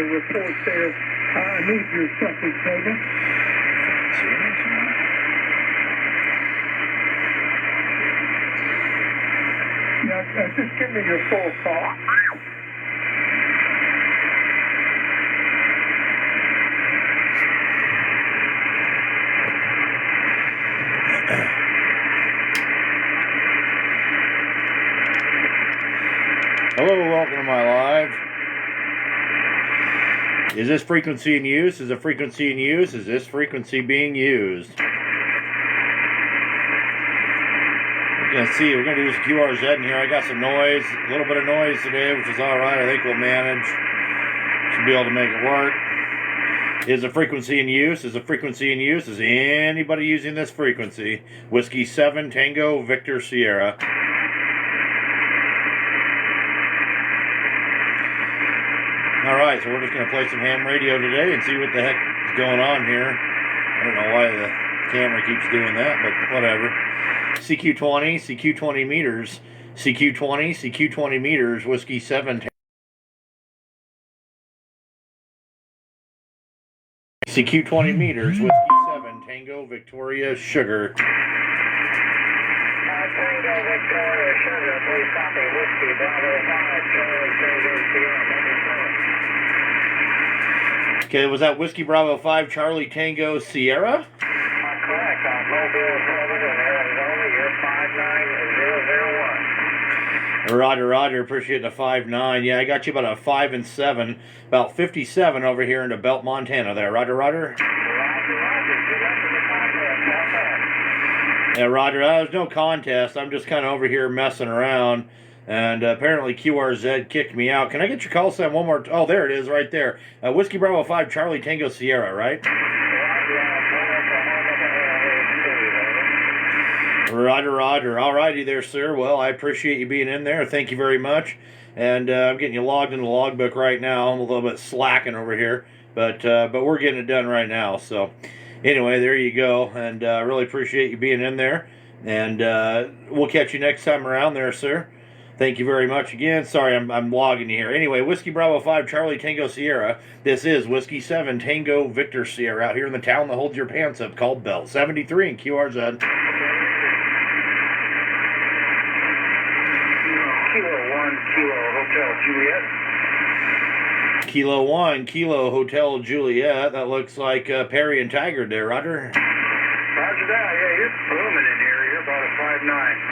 report there. I need your subject table. Yeah, just give me your full call. Hello, welcome to my live. Is this frequency in use? Is the frequency in use? Is this frequency being used? We're going to see. We're going to do some QRZ in here. I got some noise, a little bit of noise today, which is all right. I think we'll manage. Should be able to make it work. Is the frequency in use? Is the frequency in use? Is anybody using this frequency? Whiskey 7 Tango Victor Sierra. Alright, so we're just going to play some ham radio today and see what the heck is going on here. I don't know why the camera keeps doing that, but whatever. CQ20 meters. CQ20 meters, Whiskey 7. CQ20 meters, Whiskey 7, Tango Victoria Sugar. Tango Victoria Sugar, please copy Whiskey Bravo 5, Charlie Tango Sierra, Okay, was that Whiskey Bravo 5, Charlie Tango Sierra? correct, on Mobile 7 in Arizona, you're 59001. Roger, appreciate the 5-9. Yeah, I got you about a 5 and 7, about 57 over here into Belt, Montana there. Roger. Good luck in the contest, have fun. Yeah, Roger, there's no contest. I'm just kind of over here messing around. And apparently QRZ kicked me out. Can I get your call sign one more? Oh, there it is right there. Whiskey Bravo 5, Charlie Tango Sierra, right? Roger. All righty there, sir. Well, I appreciate you being in there. Thank you very much. And I'm getting you logged into the logbook right now. I'm a little bit slacking over here. But we're getting it done right now. So anyway, there you go. And I really appreciate you being in there. And we'll catch you next time around there, sir. Thank you very much again. Sorry, I'm logging you here. Anyway, Whiskey Bravo 5, Charlie Tango Sierra. This is Whiskey 7, Tango Victor Sierra out here in the town that holds your pants up called Belt 73 in QRZ. Kilo 1, Kilo Hotel Juliet. Kilo 1, Kilo Hotel Juliet. That looks like Perry and Tiger there, Roger. Roger that. Yeah, you're booming in here. You're about a 5'9".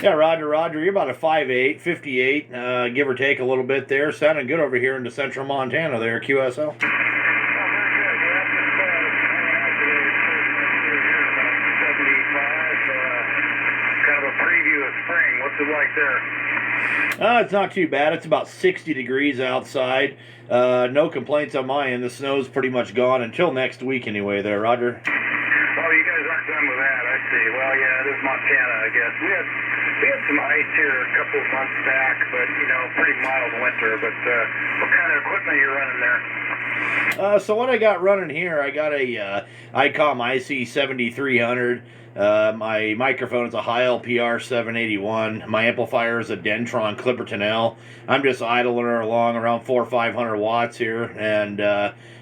Yeah, Roger. You're about a 5'8", 58, give or take a little bit there. Sounding good over here into central Montana there, QSL. Oh, very good. Yeah, just about 75, kind of a preview of spring. What's it like there? It's not too bad. It's about 60 degrees outside. No complaints on my end. The snow's pretty much gone until next week anyway there, Roger. Oh, you guys aren't done with that, I see. Well, yeah, it is Montana, I guess. We had some ice here a couple of months back, but, pretty mild winter. But what kind of equipment are you running there? So what I got running here, I got a ICOM IC7300. My microphone is a Heil PR 781. My amplifier is a Dentron Clipperton L. I'm just idling her along around 400 or 500 watts here, and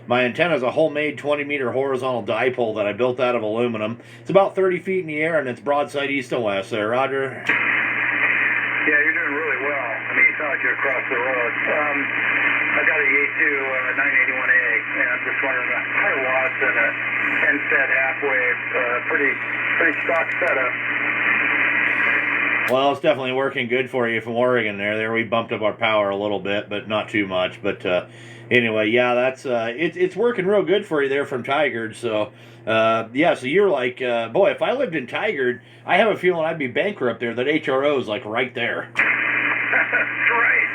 my antenna is a homemade 20-meter horizontal dipole that I built out of aluminum. It's about 30 feet in the air, and it's broadside east and west there, Roger. Yeah, you're doing really well. I mean, you sound like you're across the road. I got a Yaesu 981A, and I'm just wondering, 100 watts and a 10-set half-wave, pretty stock setup. Well, it's definitely working good for you from Oregon there. We bumped up our power a little bit, but not too much. But anyway, yeah, that's it's working real good for you there from Tigard. So yeah, so you're like, boy, if I lived in Tigard, I have a feeling I'd be bankrupt there. That HRO's like right there. Right.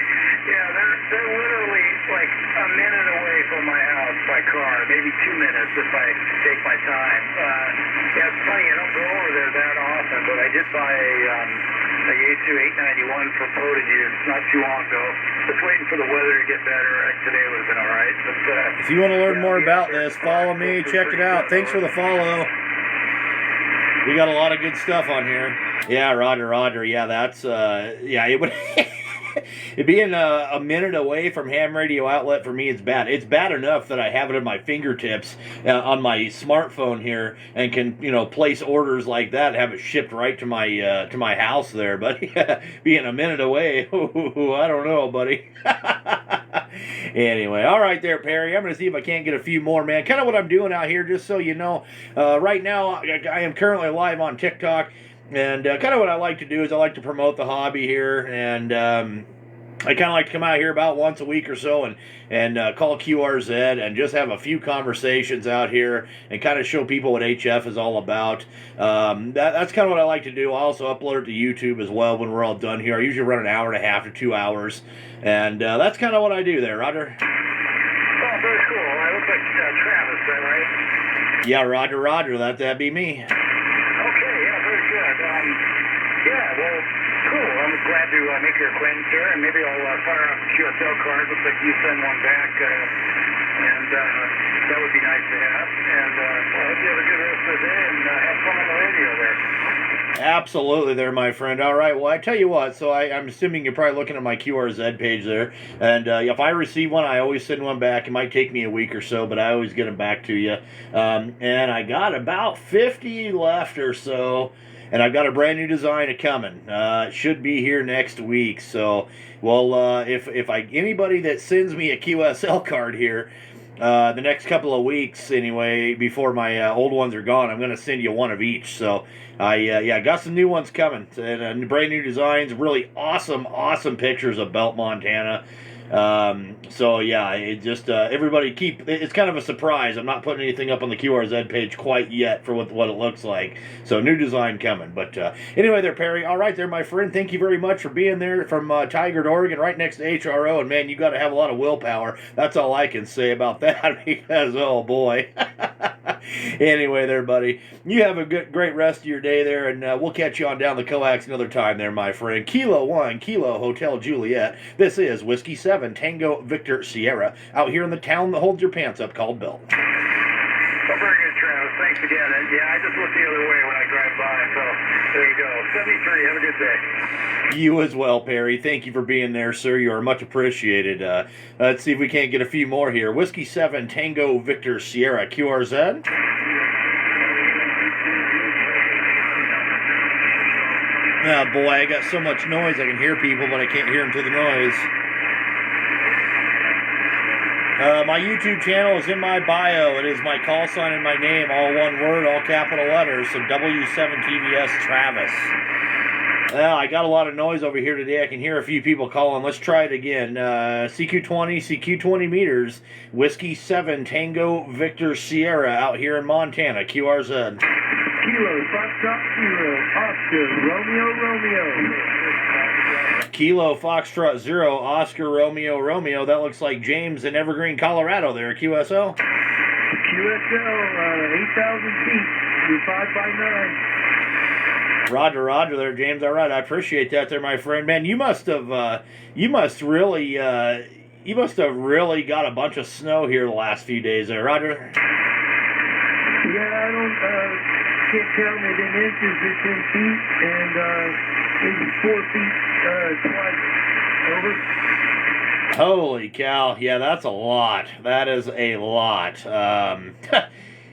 Yeah, they're literally like a minute away from my house by car, maybe 2 minutes if I take my time. Yeah, it's funny, I don't go over there that often, but I did buy a Yaesu 891 for Prodigy not too long ago. Just waiting for the weather to get better. Today would have been all right. But if you want to learn more about this, follow me. Check it out. Thanks for the follow. We got a lot of good stuff on here. Yeah, Roger. Yeah, that's yeah. It would. being a minute away from ham radio outlet for me, it's bad. It's bad enough that I have it at my fingertips on my smartphone here and can, place orders like that and have it shipped right to my house there. But being a minute away, I don't know, buddy. Anyway, all right there, Perry. I'm going to see if I can't get a few more, man. Kind of what I'm doing out here, just so you know. Right now, I am currently live on TikTok, and kind of what I like to do is I like to promote the hobby here, and I kind of like to come out here about once a week or so and call QRZ and just have a few conversations out here and kind of show people what HF is all about. That's kind of what I like to do. I also upload it to YouTube as well when we're all done here. I usually run an hour and a half to 2 hours, and that's kind of what I do there, Roger. Oh, very cool. I look like Travis, is that right? Yeah, Roger. That'd be me. Okay, yeah, very good. Yeah, well, cool. I'm glad to make your acquaintance here, and maybe I'll fire off a QSL card. Looks like you send one back, and that would be nice to have. And I hope you have a good rest of the day, and have fun on the radio there. Absolutely there, my friend. All right, well, I tell you what, so I'm assuming you're probably looking at my QRZ page there, and if I receive one, I always send one back. It might take me a week or so, but I always get them back to you. And I got about 50 left or so, and I've got a brand new design coming. It should be here next week, so, well, if anybody that sends me a QSL card here, the next couple of weeks anyway, before my old ones are gone, I'm going to send you one of each. So I got some new ones coming, and brand new designs, really awesome pictures of Belt, Montana. So yeah, it just everybody it's kind of a surprise. I'm not putting anything up on the QRZ page quite yet for what it looks like. So new design coming. But anyway there, Perry. All right there, my friend. Thank you very much for being there from Tigard, Oregon, right next to HRO. And man, you got to have a lot of willpower. That's all I can say about that, because oh boy. Anyway there, buddy. You have a great rest of your day there, and we'll catch you on down the coax another time there, my friend. Kilo 1, Kilo Hotel Juliet. This is Whiskey 7, Tango Victor Sierra, out here in the town that holds your pants up called Belt. Well, very good, Travis. Thanks again. And yeah, I just look the other way when I drive by, so there you go. 73, have a good day. You as well, Perry. Thank you for being there, sir. You are much appreciated. Let's see if we can't get a few more here. Whiskey 7, Tango Victor Sierra, QRZ. Oh boy, I got so much noise I can hear people, but I can't hear them through the noise. My YouTube channel is in my bio. It is my call sign and my name, all one word, all capital letters, so W7TVS Travis. Well, I got a lot of noise over here today. I can hear a few people calling. Let's try it again. CQ20 meters, Whiskey 7, Tango Victor Sierra, out here in Montana, QRZ. Kilo, Foxtrot 0, Oscar, Romeo. Kilo Foxtrot 0, Oscar Romeo. That looks like James in Evergreen, Colorado there, QSL. QSL, 8,000 feet, you're 5x9. Roger there, James. All right, I appreciate that there, my friend. Man, you must have really got a bunch of snow here the last few days there, Roger. Yeah, I can't count it in inches, it's in feet, and maybe 4 feet twice. Over. Holy cow. Yeah, that's a lot. That is a lot.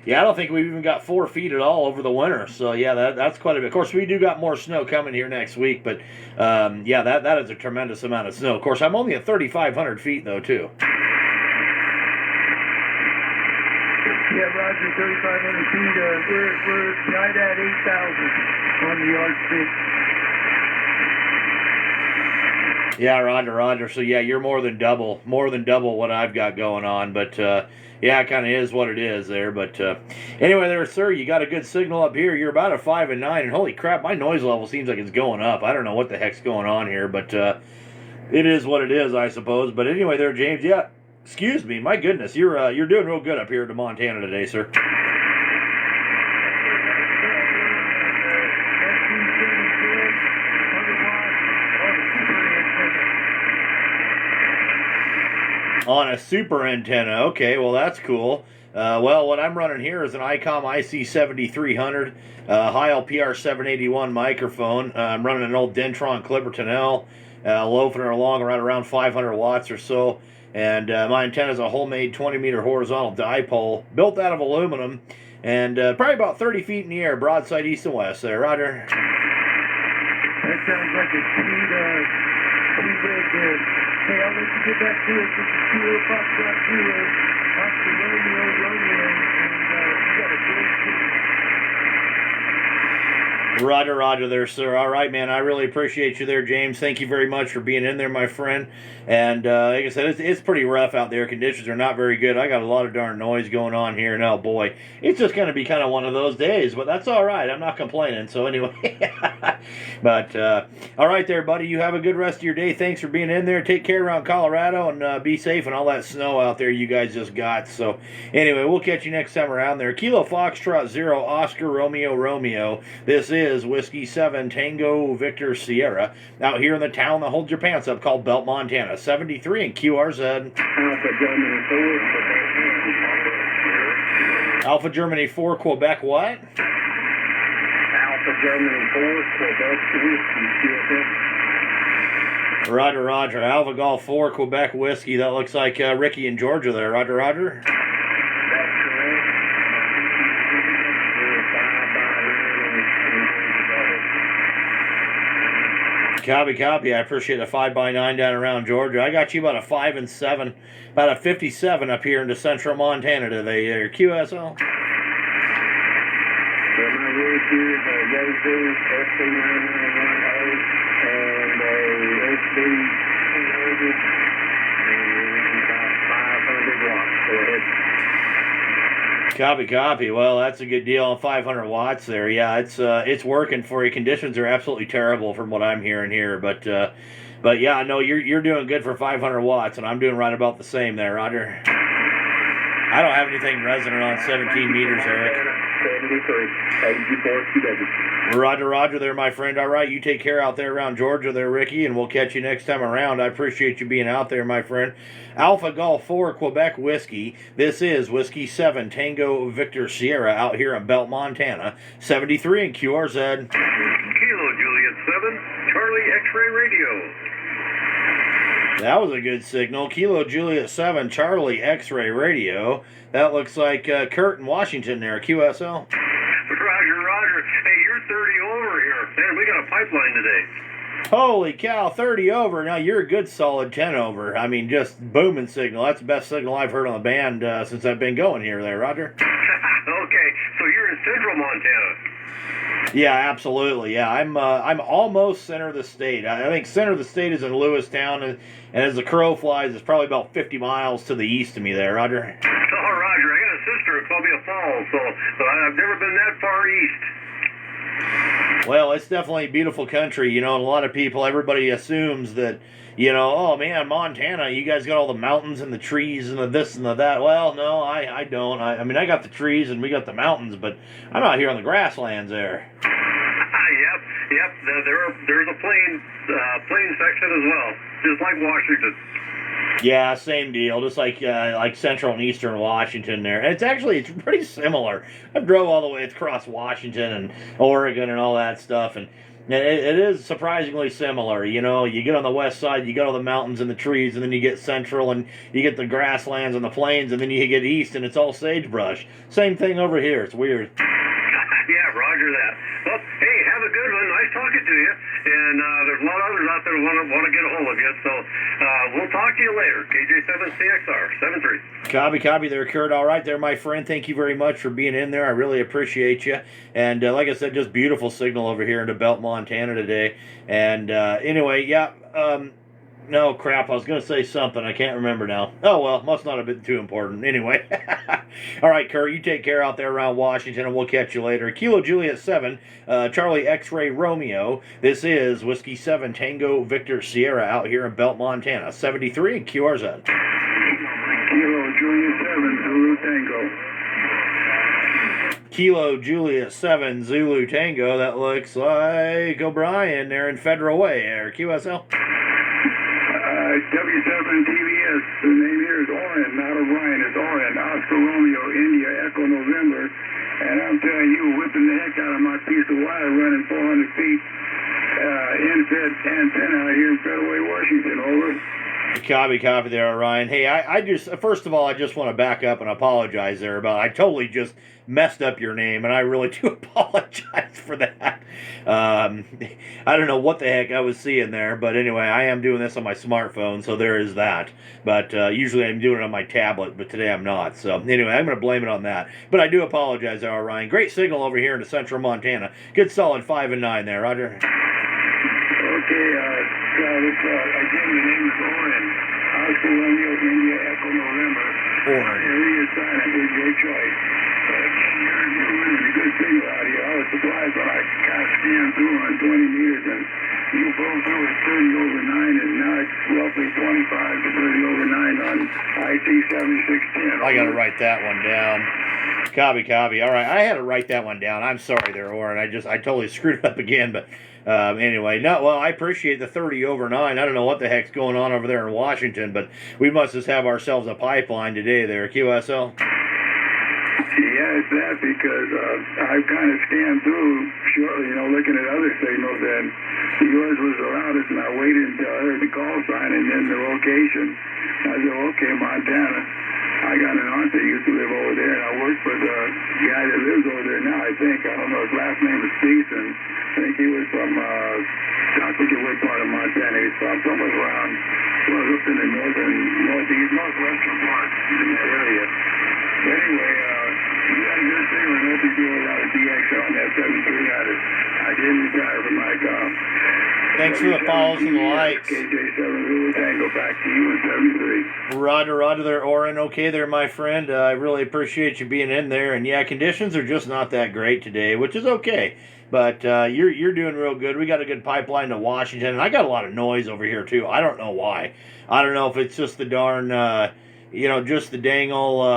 Yeah, I don't think we've even got 4 feet at all over the winter. So, yeah, that's quite a bit. Of course, we do got more snow coming here next week, but, yeah, that is a tremendous amount of snow. Of course, I'm only at 3,500 feet, though, too. Yeah, Roger, 3,500 feet. We're right at 8,000 on the Arctic. Yeah, Roger. So, yeah, you're more than double what I've got going on. But, yeah, it kind of is what it is there. But, anyway there, sir, you got a good signal up here. You're about a 5 and 9. And holy crap, my noise level seems like it's going up. I don't know what the heck's going on here. But, it is what it is, I suppose. But anyway there, James, yeah. Excuse me, my goodness, you're doing real good up here to Montana today, sir. On a super antenna, okay, well that's cool. Well, what I'm running here is an ICOM IC7300, Heil PR781 microphone. I'm running an old Dentron Clipperton L. loafing her along right around 500 watts or so. And my antenna is a homemade 20-meter horizontal dipole built out of aluminum, and probably about 30 feet in the air, broadside east and west there. Roger. That sounds like a sweet red there. Hey, I'll let you get back to it. This is Kilo Foxtrot 0, Oscar Romeo, and you got a great team. Roger there, sir. All right, man. I really appreciate you there, James. Thank you very much for being in there, my friend. And like I said, it's pretty rough out there. Conditions are not very good. I got a lot of darn noise going on here, and oh boy, it's just going to be kind of one of those days. But that's all right. I'm not complaining. So anyway, but all right there, buddy. You have a good rest of your day. Thanks for being in there. Take care around Colorado, and be safe and all that snow out there you guys just got. So anyway, we'll catch you next time around there. Kilo Foxtrot 0, Oscar Romeo. This is Whiskey 7 Tango Victor Sierra out here in the town that holds your pants up called Belt, Montana. 73 and QRZ. Alpha Germany 4 Quebec what? Alpha Germany 4 Quebec Whiskey. Roger. Alpha Golf 4 Quebec Whiskey. That looks like Ricky in Georgia there. Roger. Copy. I appreciate a 5x9 down around Georgia. I got you about a 5 and 7, about a 57 up here into central Montana today. There, QSL. So my route here is a Yazoo SC9910 and a SB200 and about 500 watts. Go ahead. Copy. Well, that's a good deal on 500 watts there. Yeah, it's working for you. Conditions are absolutely terrible from what I'm hearing here, but yeah, no, you're doing good for 500 watts, and I'm doing right about the same there, Roger. I don't have anything resonant on 17 meters, Eric. 73. Roger there, my friend. All right, you take care out there around Georgia there, Ricky, and we'll catch you next time around. I appreciate you being out there, my friend. Alpha Golf 4 Quebec Whiskey. This is Whiskey 7 Tango Victor Sierra out here in Belt, Montana. 73 and QRZ. Kilo Juliet 7, Charlie X-Ray Radio. That was a good signal. Kilo Juliet 7 Charlie X-Ray Radio. That looks like Kurt in Washington there, QSL. Roger. Hey, you're 30 over here. Man, we got a pipeline today. Holy cow, 30 over. Now you're a good solid 10 over. I mean, just booming signal. That's the best signal I've heard on the band since I've been going here there, Roger. Okay, so you're in central Montana. Yeah, absolutely. Yeah, I'm almost center of the state. I think center of the state is in Lewistown, and as the crow flies, it's probably about 50 miles to the east of me there, Roger. Oh, Roger, I got a sister at Columbia Falls, so I've never been that far east. Well, it's definitely a beautiful country, you know, and a lot of people, everybody assumes that, you know, oh man, Montana, you guys got all the mountains and the trees and the this and the that. Well, no, I don't. I mean, I got the trees and we got the mountains, but I'm out here on the grasslands there. Yep. There's a plain section as well, just like Washington. Yeah, same deal. Just like central and eastern Washington there. And it's pretty similar. I drove all the way across Washington and Oregon and all that stuff, and it is surprisingly similar. You know, you get on the west side, you got all the mountains and the trees, and then you get central and you get the grasslands and the plains, and then you get east and it's all sagebrush. Same thing over here. It's weird. Yeah, roger that. Well, hey, have a good one. Nice talking to you. And there's a lot of others out there who want to get a hold of you. So we'll talk to you later. KJ7CXR 73. Copy there, Kurt. All right there, my friend. Thank you very much for being in there. I really appreciate you. And like I said, just beautiful signal over here into Belt, Montana today. And anyway, yeah. No, crap, I was going to say something. I can't remember now. Oh, well, must not have been too important. Anyway. All right, Kurt, you take care out there around Washington, and we'll catch you later. Kilo Juliet 7, Charlie X-Ray Romeo. This is Whiskey 7 Tango Victor Sierra out here in Belt, Montana. 73 and QRZ. Kilo Juliet 7, Zulu Tango. Kilo Juliet 7 Zulu Tango. That looks like O'Brien there in Federal Way. Or QSL. W7TVS, the name here is Orion, not Orion, it's Orion, Oscar Romeo, India, Echo November, and I'm telling you, whipping the heck out of my piece of wire running 400 feet, in-fed antenna out here in Federal Way, Copy there, Ryan. Hey, I just, first of all, I just want to back up and apologize there about, I totally just messed up your name, and I really do apologize for that. I don't know what the heck I was seeing there, but anyway, I am doing this on my smartphone, so there is that. But usually I'm doing it on my tablet, but today I'm not. So anyway, I'm going to blame it on that. But I do apologize, there, Ryan. Great signal over here in central Montana. Good solid 5 and 9 there, Roger. Okay, Travis, again, the name is Oren. Oscar Romeo, India, Echo November. Oren. Area sign, I did your choice. But again, you're running a good signal out here. I was surprised when I kind of scanned through on 20 meters, and you pulled through at 30 over 9, and now it's roughly 25 to 30 over 9 on IT 7610. I got to write that one down. Copy. All right, I had to write that one down. I'm sorry there, Oren. I totally screwed it up again, but anyway, I appreciate the 30 over 9. I don't know what the heck's going on over there in Washington, but we must just have ourselves a pipeline today there, QSL. Yeah, it's that because I've kind of scanned through shortly, looking at other signals, and yours was the loudest, and I waited until I heard the call sign and then the location. I said, okay, Montana. I got an aunt that used to live over there, and I worked for the guy that lives over there now, I think. I don't know, his last name is Stevenson. I think he was from, I forget what part of Montana he's from, somewhere around, up in the northwestern part in that area. Anyway, you got a good signal. I hope you do a lot of DX on that 7300. I didn't retire from my golf. Thanks for the follows and the likes. KJ7 Zulu Tango, back to you in 73. Roger there, Oren. Okay there, my friend. I really appreciate you being in there. And yeah, conditions are just not that great today, which is okay. But you're doing real good. We got a good pipeline to Washington, and I got a lot of noise over here too. I don't know why. I don't know if it's just the darn, just the dang old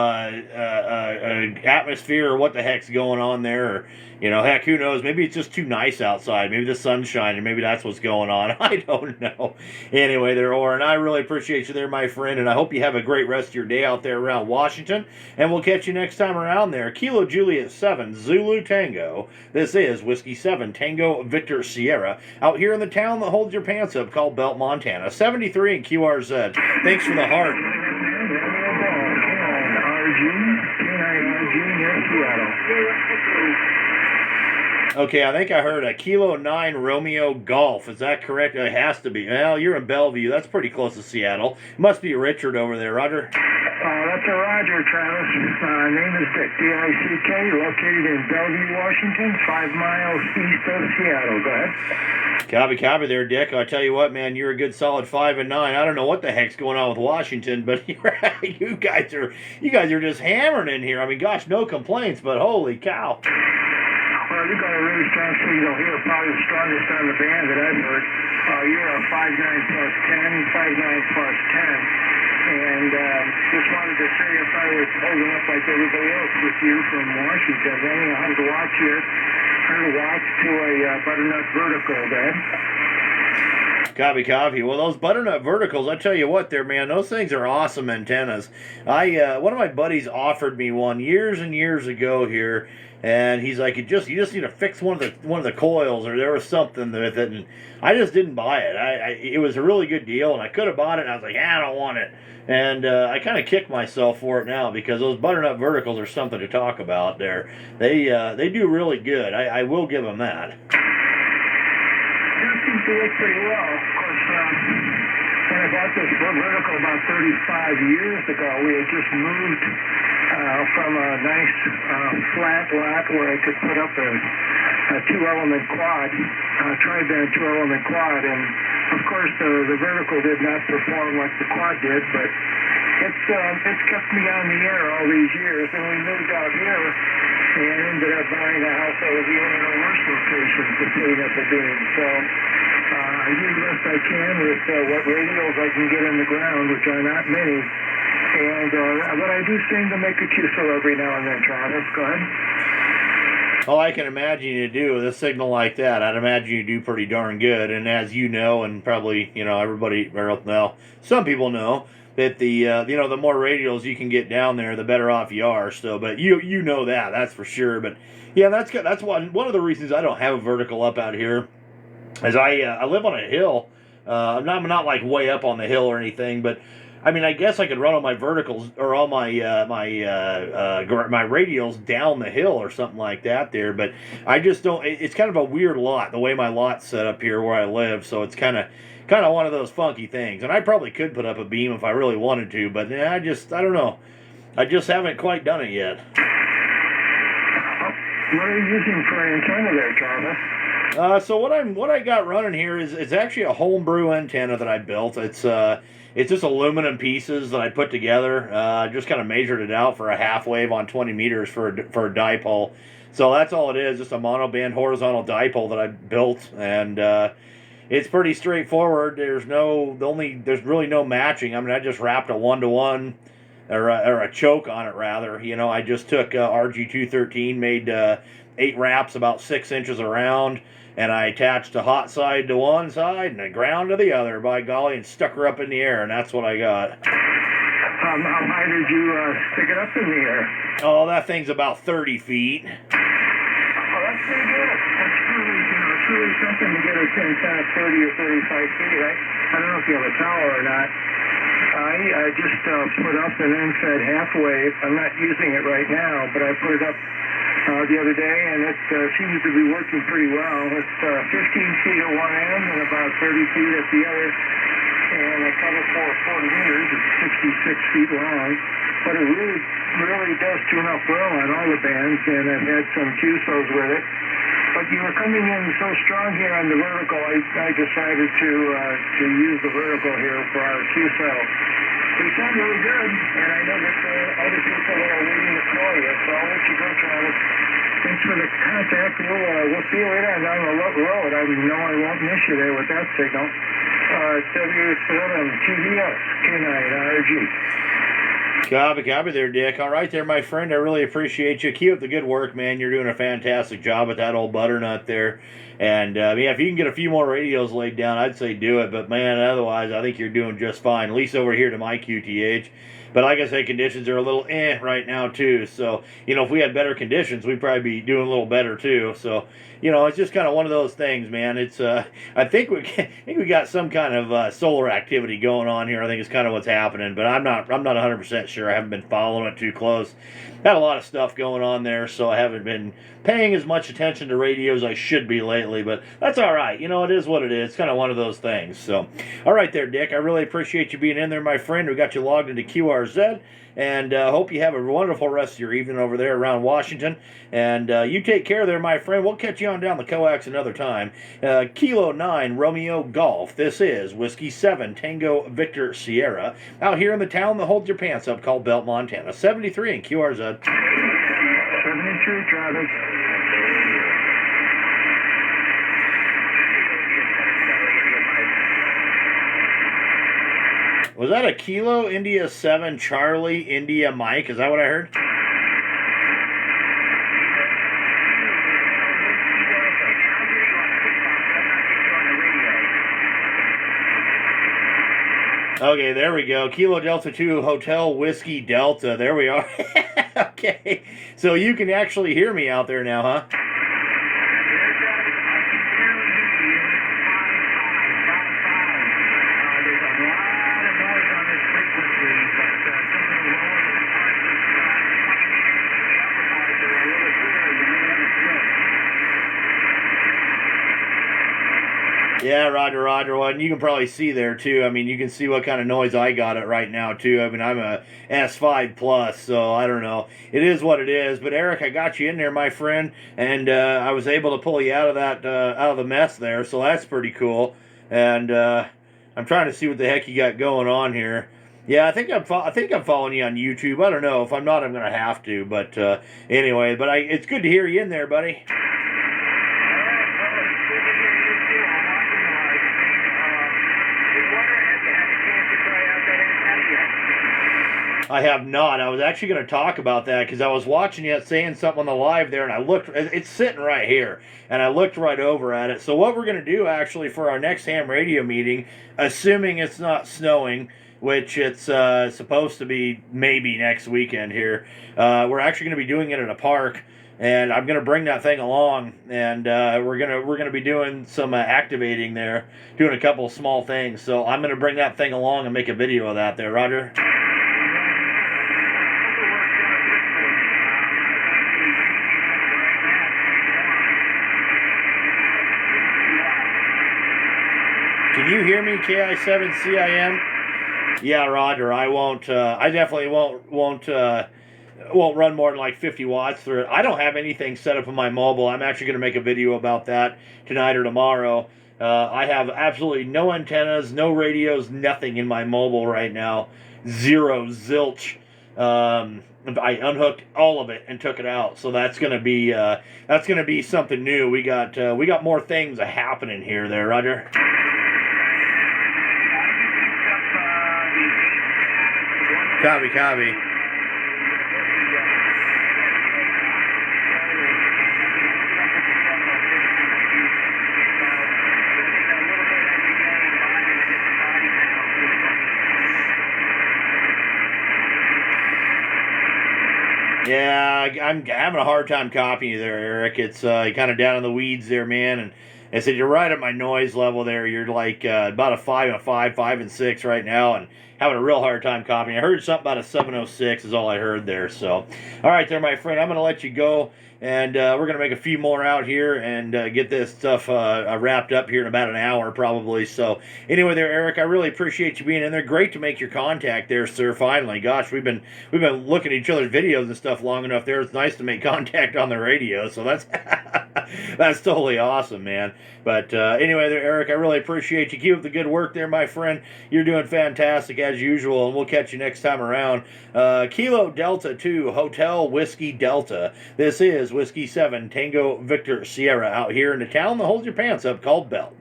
atmosphere or what the heck's going on there. Or, heck, who knows? Maybe it's just too nice outside. Maybe the sun's shining. Maybe that's what's going on. I don't know. Anyway, there, Oren, I really appreciate you there, my friend, and I hope you have a great rest of your day out there around Washington, and we'll catch you next time around there. Kilo Juliet 7, Zulu Tango. This is Whiskey 7, Tango Victor Sierra, out here in the town that holds your pants up called Belt, Montana. 73 and QRZ. Thanks for the heart. Okay, I think I heard a Kilo 9 Romeo Golf. Is that correct? It has to be. Well, you're in Bellevue. That's pretty close to Seattle. Must be Richard over there. Roger? That's a Roger, Travis. Name is Dick, D-I-C-K, located in Bellevue, Washington, 5 miles east of Seattle. Go ahead. Copy there, Dick. I tell you what, man, you're a good solid 5 and 9. I don't know what the heck's going on with Washington, but you guys are just hammering in here. I mean, gosh, no complaints, but holy cow. Well, you got a really strong signal here, probably the strongest on the band that I've heard. You're a 5.9 plus 10, 5.9 plus 10. And just wanted to see if I was holding up like everybody else with you from Washington. Running 100 watts here, 100 watts to a butternut vertical, Dad. Copy. Well, those butternut verticals, I tell you what there, man, those things are awesome antennas. One of my buddies offered me one years and years ago here, and he's like, you just need to fix one of the coils, or there was something with it, and I just didn't buy it. It was a really good deal, and I could have bought it, and I was like, I don't want it. And I kind of kick myself for it now, because those butternut verticals are something to talk about there. They do really good. I will give them that. Seems to work pretty well. Of course, when I bought this vertical about 35 years ago, we had just moved from a nice flat lot where I could put up a two-element quad, tri-band two-element quad, and of course the vertical did not perform like the quad did, but it's kept me on the air all these years, and we moved out here and ended up buying a house that was even in a worse location to putting up a beam. So I do the best I can with what radios I can get in the ground, which are not many. And but I do seem to make a QSO every now and then, Travis. Go ahead. Oh, I can imagine you do with a signal like that. I'd imagine you do pretty darn good. And as you know, and probably everybody, well, some people know that the more radios you can get down there, the better off you are. So, but you know that's for sure. But yeah, that's one of the reasons I don't have a vertical up out here, is I live on a hill. I'm not like way up on the hill or anything, but I mean, I guess I could run all my verticals or all my my radials down the hill or something like that there. But I just don't. It's kind of a weird lot the way my lot's set up here where I live. So it's kind of one of those funky things. And I probably could put up a beam if I really wanted to, but I don't know. I just haven't quite done it yet. What are you using for an antenna there, Travis? So what I got running here is actually a homebrew antenna that I built. It's just aluminum pieces that I put together. Just kind of measured it out for a half wave on 20 meters for a dipole. So that's all it is, just a monoband horizontal dipole that I built, and it's pretty straightforward. There's really no matching. I mean, I just wrapped a 1-to-1 or a choke on it rather. You know, I just took RG213, made 8 wraps about 6 inches around, and I attached a hot side to one side and a ground to the other, by golly, and stuck her up in the air, and that's what I got. How high did you stick it up in the air? Oh, that thing's about 30 feet. Oh, that's pretty good. That's really something to get a antenna 30 or 35 feet, right? I don't know if you have a tower or not. I just put up an end-fed half wave. I'm not using it right now, but I put it up the other day, and it seems to be working pretty well. It's 15 feet at one end and about 30 feet at the other, and I cover for 40 meters. It's 66 feet long, but it really does tune up well on all the bands, and I've had some QSOs with it. But you were coming in so strong here on the vertical, I decided to use the vertical here for our QSO. You sound really good, and I know that other people are waiting to call you, so I'll let you go, Travis. Thanks for the contact. We'll see you later on down the road. I know I won't miss you there with that signal. W7 TVS K9 RG. Copy there, Dick. All right there, my friend. I really appreciate you. Keep up the good work, man. You're doing a fantastic job with that old butternut there. And, yeah, if you can get a few more radios laid down, I'd say do it. But, man, otherwise, I think you're doing just fine, at least over here to my QTH. But like I say, conditions are a little right now, too. So, you know, if we had better conditions, we'd probably be doing a little better, too. So, you know, it's just kind of one of those things, man. It's, I think we got some kind of solar activity going on here. I think it's kind of what's happening. But I'm not 100% sure. I haven't been following it too close. Had a lot of stuff going on there, so I haven't been paying as much attention to radio as I should be lately, but that's all right. You know, it is what it is. It's kind of one of those things. So, all right there, Dick. I really appreciate you being in there, my friend. We got you logged into QRZ, and hope you have a wonderful rest of your evening over there around Washington. And you take care there, my friend. We'll catch you on down the coax another time. Kilo 9 Romeo Golf. This is Whiskey 7 Tango Victor Sierra out here in the town that holds your pants up called Belt, Montana. 73 in QRZ. 73, Travis. Was that a Kilo India 7 Charlie India Mike? Is that what I heard? Okay, there we go. Kilo Delta 2 Hotel Whiskey Delta. There we are. Okay, so you can actually hear me out there now, huh? Yeah, Roger. Well, and you can probably see there, too. I mean, you can see what kind of noise I got it right now, too. I mean, I'm a S5 Plus, so I don't know. It is what it is. But, Eric, I got you in there, my friend, and I was able to pull you out of that, out of the mess there, so that's pretty cool. And I'm trying to see what the heck you got going on here. Yeah, I think I'm following you on YouTube. I don't know. If I'm not, I'm going to have to. But anyway, but it's good to hear you in there, buddy. I have not. I was actually going to talk about that because I was watching you saying something on the live there, and I looked. It's sitting right here, and I looked right over at it. So what we're going to do actually for our next ham radio meeting, assuming it's not snowing, which it's supposed to be maybe next weekend here, we're actually going to be doing it in a park. and I'm gonna bring that thing along, and we're gonna be doing some activating there, doing a couple of small things. So I'm gonna bring that thing along and make a video of that there, Roger. Can you hear me, KI7CIM? Yeah, Roger. I won't. I definitely won't run more than like 50 watts through it. I don't have anything set up on my mobile. I'm actually going to make a video about that tonight or tomorrow. I have absolutely no antennas, no radios, nothing in my mobile right now. Zero, zilch. I unhooked all of it and took it out. So that's going to be something new. We got more things happening here, there, Roger. Copy, copy. Yeah, I'm having a hard time copying you there, Eric. It's kind of down in the weeds there, man. And I said, you're right at my noise level there. You're like about a 5 and 6 right now, and having a real hard time copying. I heard something about a 706 is all I heard there. So, all right there, my friend. I'm going to let you go, and we're going to make a few more out here and get this stuff wrapped up here in about an hour probably. So, anyway there, Eric, I really appreciate you being in there. Great to make your contact there, sir, finally. Gosh, we've been looking at each other's videos and stuff long enough there. It's nice to make contact on the radio, so that's that's totally awesome, man. But anyway there, Eric, I really appreciate you. Keep up the good work there, my friend. You're doing fantastic as usual, and we'll catch you next time around. Kilo Delta 2, Hotel Whiskey Delta. This is Whiskey 7, Tango Victor Sierra out here in the town that holds your pants up called Belt.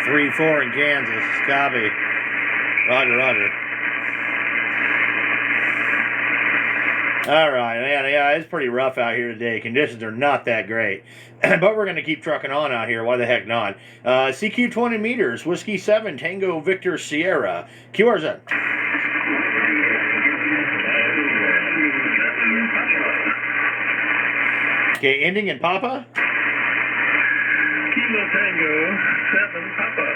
Three, 4 in Kansas. Copy. Roger, roger. All right, man. Yeah, it's pretty rough out here today. Conditions are not that great, but we're going to keep trucking on out here. Why the heck not? CQ 20 meters, Whiskey 7, Tango Victor Sierra. QRZ. Okay, ending in Papa. Kilo Tango 7 Papa.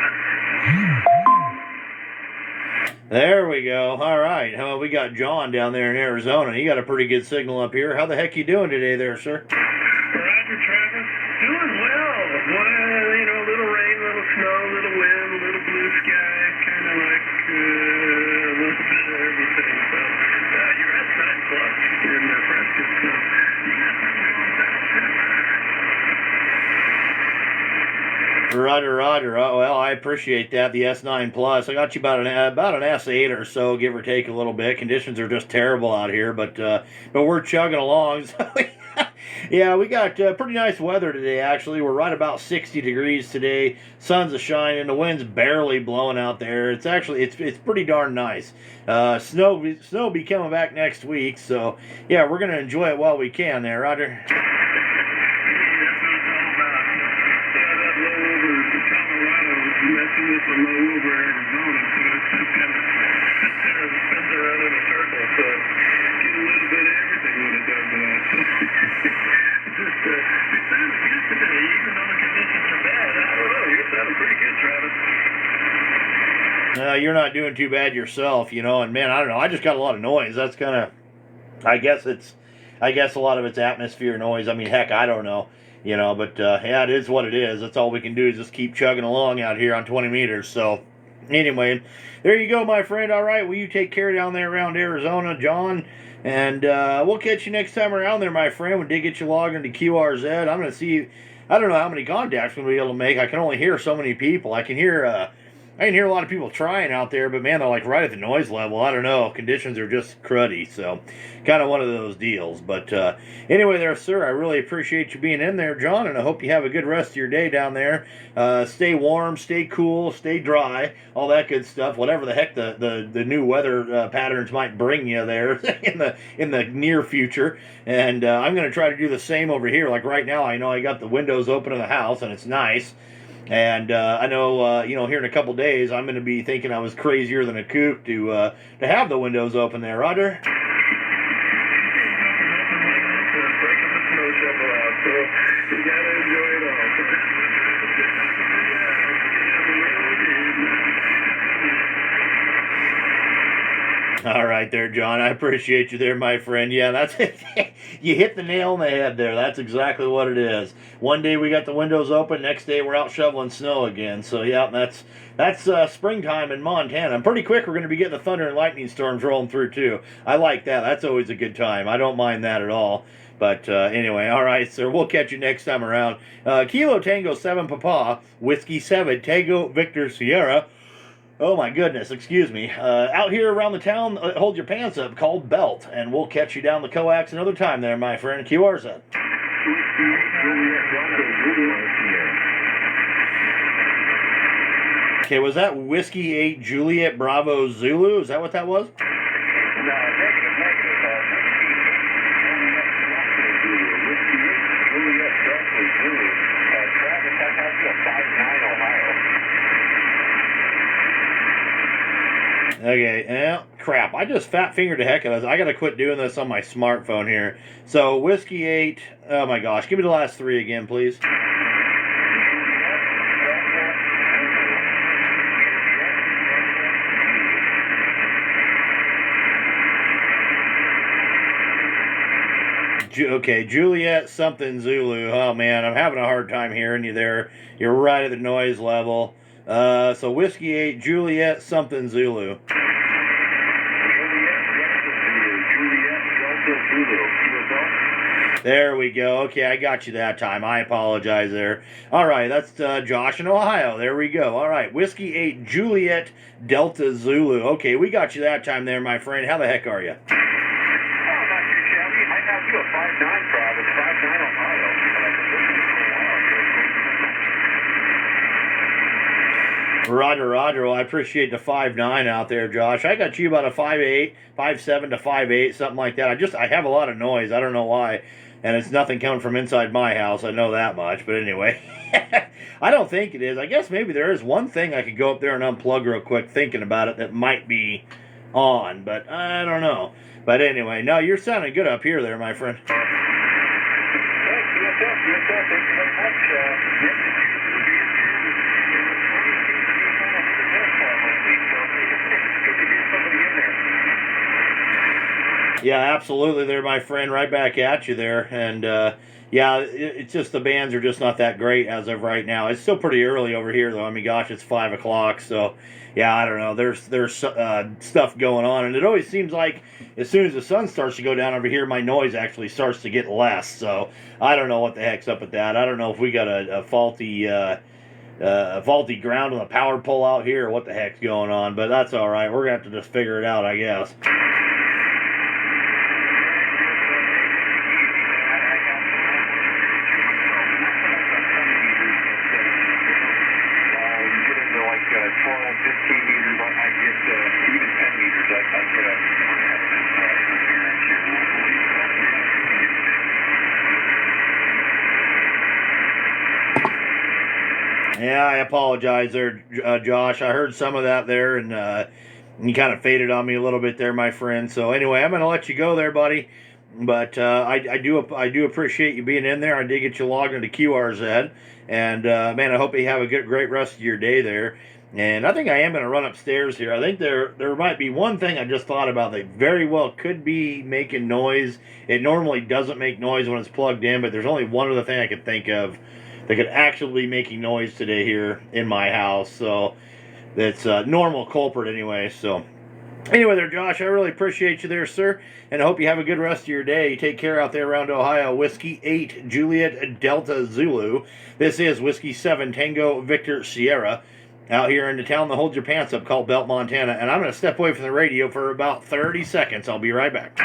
There we go. All right. We got John down there in Arizona. He got a pretty good signal up here. How the heck you doing today there, sir? Roger, Travis. Doing well. Well, you know, little rain, little snow, little wind, little blue sky. Kind of like a little bit of everything. So, you're at 9 plus in Nebraska. So, you got something going down. Roger, roger. Oh, well, I appreciate that. The S9 Plus. I got you about an S8 or so, give or take a little bit. Conditions are just terrible out here, but we're chugging along. So, yeah, we got pretty nice weather today. Actually, we're right about 60 degrees today. Sun's a shining. The wind's barely blowing out there. It's actually it's pretty darn nice. Snow will be coming back next week. So yeah, we're gonna enjoy it while we can. There, Roger. Messing with the low over Arizona, so it's just kind of sits there and spins around in a circle. So get a little bit of everything when it does that. Just it sounded good today, even though the conditions are bad. I don't know. You're sounding pretty good, Travis. You're not doing too bad yourself, you know. And man, I don't know. I just got a lot of noise. That's kind of, I guess a lot of it's atmosphere noise. I mean, heck, I don't know. You know, but yeah, it is what it is. That's all we can do is just keep chugging along out here on 20 meters. So, anyway, there you go, my friend. All right, well, you take care down there around Arizona, John. And we'll catch you next time around there, my friend. We did get you logged into QRZ. I'm going to see, I don't know how many contacts we're going to be able to make. I can only hear so many people. I can hear a lot of people trying out there, but man, they're like right at the noise level. I don't know. Conditions are just cruddy, so kind of one of those deals. But anyway there, sir, I really appreciate you being in there, John, and I hope you have a good rest of your day down there. Stay warm, stay cool, stay dry, all that good stuff. Whatever the heck the new weather patterns might bring you there in the near future. And I'm going to try to do the same over here. Like right now, I know I got the windows open in the house, and it's nice. And I know, here in a couple days, I'm going to be thinking I was crazier than a kook to have the windows open there, Roger. Breaking the snow shovel out, so you gotta enjoy it all. All right there, John. I appreciate you there, my friend. Yeah, that's it. You hit the nail on the head there. That's exactly what it is. One day we got the windows open. Next day we're out shoveling snow again. So yeah, that's springtime in Montana. And pretty quick we're going to be getting the thunder and lightning storms rolling through too. I like that. That's always a good time. I don't mind that at all. But anyway, all right, sir. We'll catch you next time around. Kilo Tango 7 Papa, Whiskey 7 Tango Victor Sierra. Oh my goodness, excuse me. Out here around the town, hold your pants up, called Belt, and we'll catch you down the coax another time there, my friend. QRZ. Okay, was that Whiskey 8 Juliet Bravo Zulu? Is that what that was? No, negative. Juliet Delta Zulu. Travis, that has to 59 Ohio. Okay, crap. I just fat fingered the heck out of this. I gotta quit doing this on my smartphone here. So, Whiskey 8, oh my gosh, give me the last three again, please. Okay, Juliet something Zulu. Oh man, I'm having a hard time hearing you there. You're right at the noise level. So Whiskey 8, Juliet something Zulu. There we go. Okay, I got you that time. I apologize there. All right, that's Josh in Ohio. There we go. All right, Whiskey 8, Juliet Delta Zulu. Okay, we got you that time there, my friend. How the heck are you? Oh, not too shabby. I have you a 5'9", Travis. 5'9", Ohio. Roger. Well, I appreciate the 5'9" out there, Josh. I got you about a 5'8", 5'7" to 5'8", something like that. I have a lot of noise. I don't know why. And it's nothing coming from inside my house. I know that much. But anyway, I don't think it is. I guess maybe there is one thing I could go up there and unplug real quick thinking about it that might be on. But I don't know. But anyway, no, you're sounding good up here there, my friend. Thank you very much. Yeah, absolutely there, my friend. Right back at you there. And, it's just the bands are just not that great as of right now. It's still pretty early over here, though. I mean, gosh, it's 5 o'clock. So, yeah, I don't know. There's stuff going on. And it always seems like as soon as the sun starts to go down over here, my noise actually starts to get less. So, I don't know what the heck's up with that. I don't know if we got a faulty ground on the power pole out here or what the heck's going on. But that's all right. We're going to have to just figure it out, I guess. Yeah, I apologize there, Josh. I heard some of that there, and you kind of faded on me a little bit there, my friend. So anyway, I'm going to let you go there, buddy. But I do appreciate you being in there. I did get you logged into QRZ, and man, I hope you have a great rest of your day there. And I think I am going to run upstairs here. I think there might be one thing I just thought about that very well could be making noise. It normally doesn't make noise when it's plugged in, but there's only one other thing I could think of that could actually be making noise today here in my house. So that's a normal culprit anyway. So anyway there, Josh, I really appreciate you there, sir. And I hope you have a good rest of your day. Take care out there around Ohio. Whiskey 8 Juliet Delta Zulu. This is Whiskey 7 Tango Victor Sierra. Out here in the town that holds your pants up called Belt, Montana. And I'm going to step away from the radio for about 30 seconds. I'll be right back.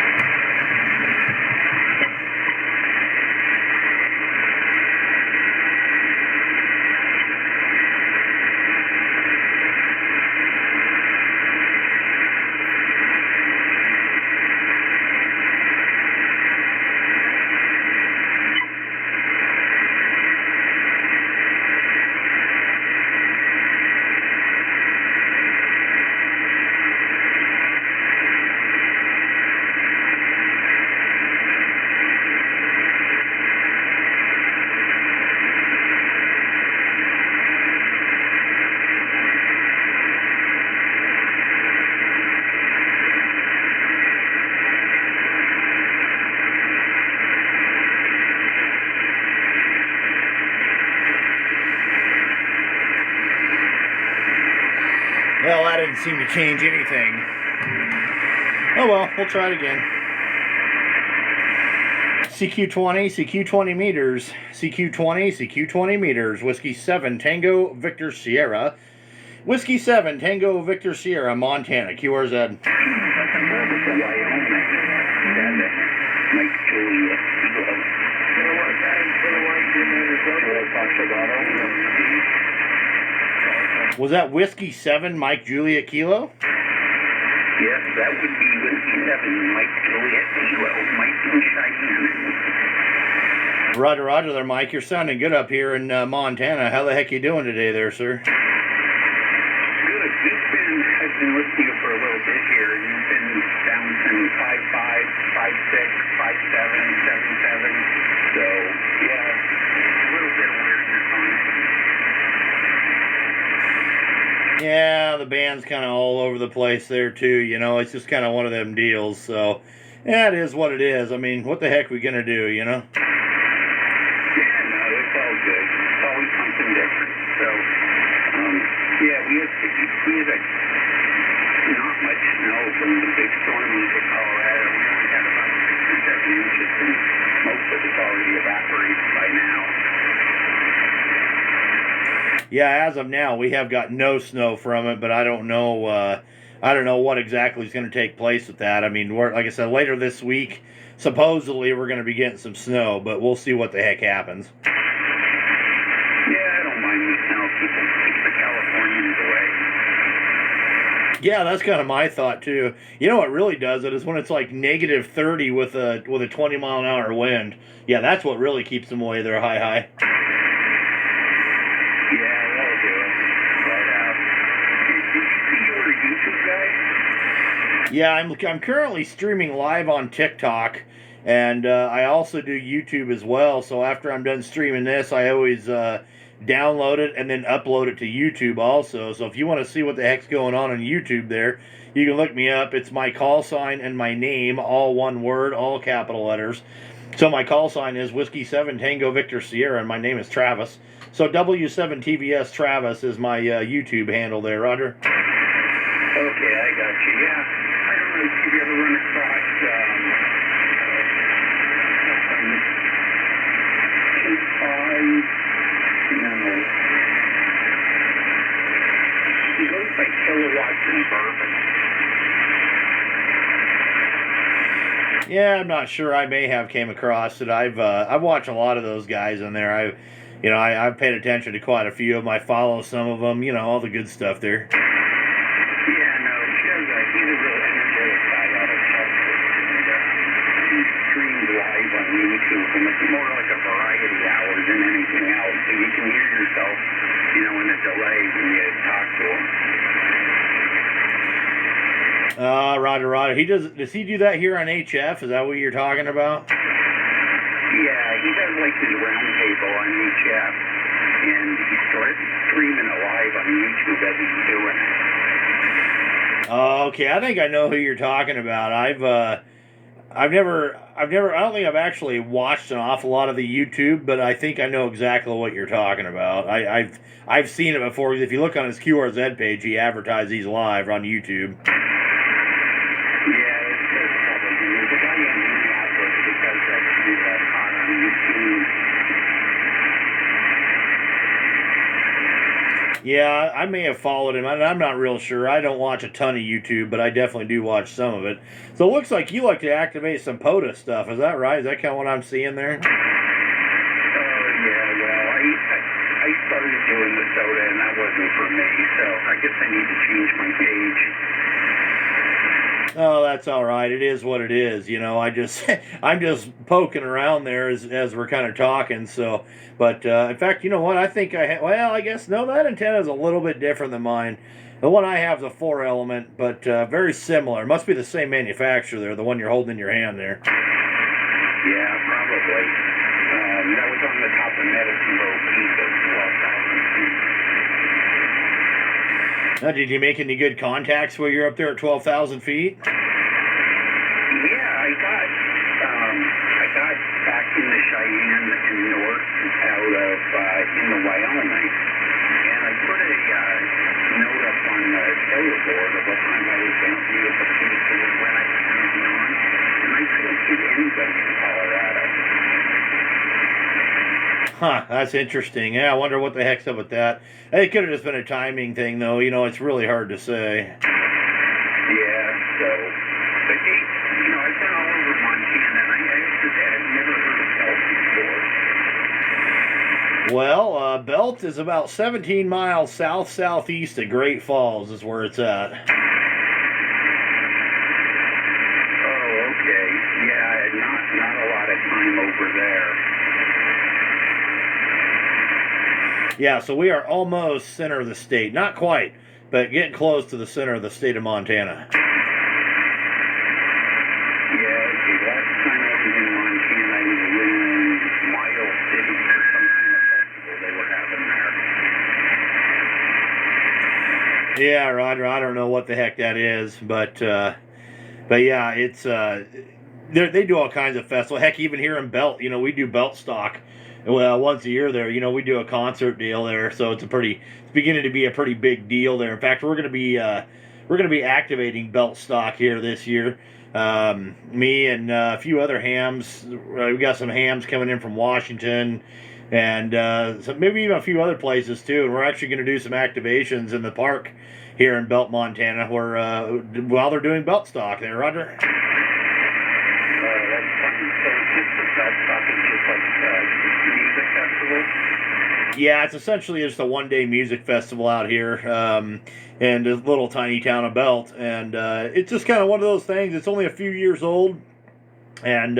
didn't seem to change anything. Oh well, we'll try it again. CQ20 meters. CQ20 meters. Whiskey 7 Tango Victor Sierra. Whiskey 7 Tango Victor Sierra, Montana. QRZ. Was that Whiskey 7 Mike Juliet Kilo? Yes, that would be Whiskey 7 Mike Juliet Kilo. Mike from Cheyenne. Roger, roger there, Mike. You're sounding good up here in Montana. How the heck you doing today there, sir? Good. I've been with you for a little bit here. You've been bouncing 5.5, 5.6, 5.7, 7.7. So, yeah, a little bit of weirdness on it. Yeah, the band's kind of all over the place there, too. You know, it's just kind of one of them deals. So, yeah, it is what it is. I mean, what the heck are we going to do, you know? Yeah, no, it's all good. It's always something different. So, yeah, we had not much snow from the big storm we hit Colorado. We only had about 6 or 7 inches, and most of it's already evaporated by now. Yeah, as of now, we have got no snow from it, but I don't know. I don't know what exactly is going to take place with that. I mean, like I said, later this week, supposedly we're going to be getting some snow, but we'll see what the heck happens. Yeah, I don't mind the snow. Keep the Californians away. Yeah, that's kind of my thought too. You know what really does it is when it's like negative 30 with a 20-mile-an-hour wind. Yeah, that's what really keeps them away. They're high. Yeah, I'm currently streaming live on TikTok, and I also do YouTube as well. So after I'm done streaming this, I always download it and then upload it to YouTube also. So if you want to see what the heck's going on YouTube there, you can look me up. It's my call sign and my name, all one word, all capital letters. So my call sign is Whiskey 7 Tango Victor Sierra, and my name is Travis. So W7TVS Travis is my YouTube handle there, Roger. Okay, I got you. Yeah. I don't know if you've ever run across he goes by kilowatts and bourbon. Yeah, I'm not sure. I may have came across it. I've watched a lot of those guys in there. I've paid attention to quite a few of them. I follow some of them. You know, all the good stuff there. Yeah, no, he's a real energetic guy out of Texas, and he streams live on YouTube, and it's more like a variety hour than anything else. So you can hear yourself, in a delay when you talk to him. Roger. Does he do that here on HF? Is that what you're talking about? Yeah, he does like his roundtable on HF, and he started streaming it live on YouTube as he's doing it. Oh, okay. I think I know who you're talking about. I don't think I've actually watched an awful lot of the YouTube, but I think I know exactly what you're talking about. I've seen it before. If you look on his QRZ page, he advertises these live on YouTube. Yeah, I may have followed him. I'm not real sure. I don't watch a ton of YouTube, but I definitely do watch some of it. So it looks like you like to activate some POTA stuff. Is that right? Is that kind of what I'm seeing there? Yeah, well, I started doing the soda, and that wasn't for me, so I guess I need to change my page. Oh, that's all right. It is what it is. I'm just poking around there as we're kind of talking. So, but in fact, you know what? I think I guess no, that antenna is a little bit different than mine. The one I have is a 4-element, but very similar. It must be the same manufacturer there, the one you're holding in your hand there. Yeah, probably. That was on the top of Medicine Bow Peak of 12,000 feet. Now, did you make any good contacts while you're up there at 12,000 feet? Yeah, I got back in the Cheyenne and north out of into Wyoming, and I put a note up on the cellular board Huh, that's interesting. Yeah, I wonder what the heck's up with that. It could have just been a timing thing, though. You know, it's really hard to say. Yeah, so, but I've been all over Montana, and I had never heard of Belt before. Well, Belt is about 17 miles south-southeast of Great Falls is where it's at. Oh, okay. Yeah, not a lot of time over there. Yeah, so we are almost center of the state. Not quite, but getting close to the center of the state of Montana. Yeah, the last time I was in Montana, I was in Miles City for some kind of festival they were having there. Yeah, Roger. I don't know what the heck that is, but yeah, it's they do all kinds of festivals. Heck, even here in Belt, you know, we do Belt Stock. Well, once a year there, you know, we do a concert deal there, so it's beginning to be a pretty big deal there. In fact, we're going to be activating Belt Stock here this year. Me and a few other hams. We got some hams coming in from Washington, and so maybe even a few other places too. And we're actually going to do some activations in the park here in Belt, Montana, where while they're doing Belt Stock there, Roger. That's fun. So Belt Stock is just like music festival? Yeah, it's essentially just a one-day music festival out here in this little tiny town of Belt, and it's just kind of one of those things. It's only a few years old, and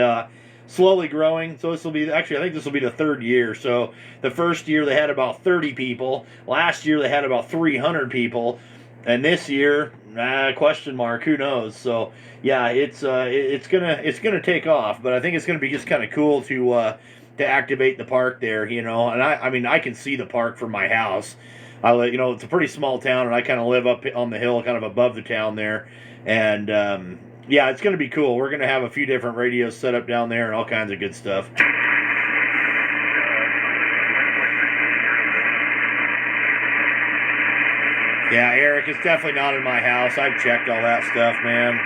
slowly growing. So I think this will be the third year. So the first year they had about 30 people. Last year they had about 300 people, and this year, question mark, who knows? So yeah, it's gonna take off, but I think it's gonna be just kind of cool to activate the park there, you know. And I mean, I can see the park from my house. It's a pretty small town, and I kind of live up on the hill, kind of above the town there. And yeah, it's going to be cool. We're going to have a few different radios set up down there and all kinds of good stuff. Yeah, Eric, it's definitely not in my house. I've checked all that stuff, man.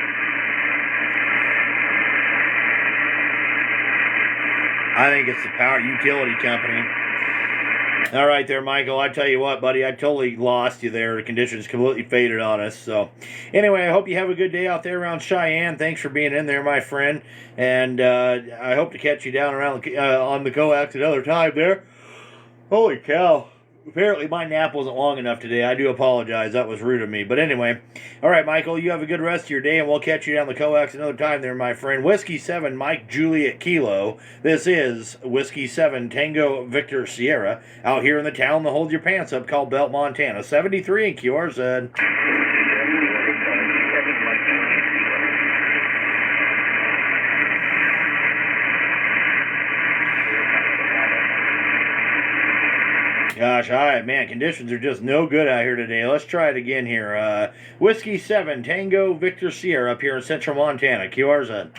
I think it's the power utility company. All right there, Michael. I tell you what, buddy, I totally lost you there. The conditions completely faded on us. So anyway, I hope you have a good day out there around Cheyenne. Thanks for being in there, my friend. And I hope to catch you down around on the coax another time there. Holy cow. Apparently my nap wasn't long enough today. I do apologize. That was rude of me. But anyway, all right, Michael, you have a good rest of your day, and we'll catch you down the coax another time there, my friend. Whiskey 7, Mike Juliet Kilo. This is Whiskey 7, Tango Victor Sierra, out here in the town that holds your pants up called Belt, Montana. 73 in QRZ. Gosh, all right, man, conditions are just no good out here today. Let's try it again here. Whiskey 7, Tango Victor Sierra up here in central Montana. QRZ.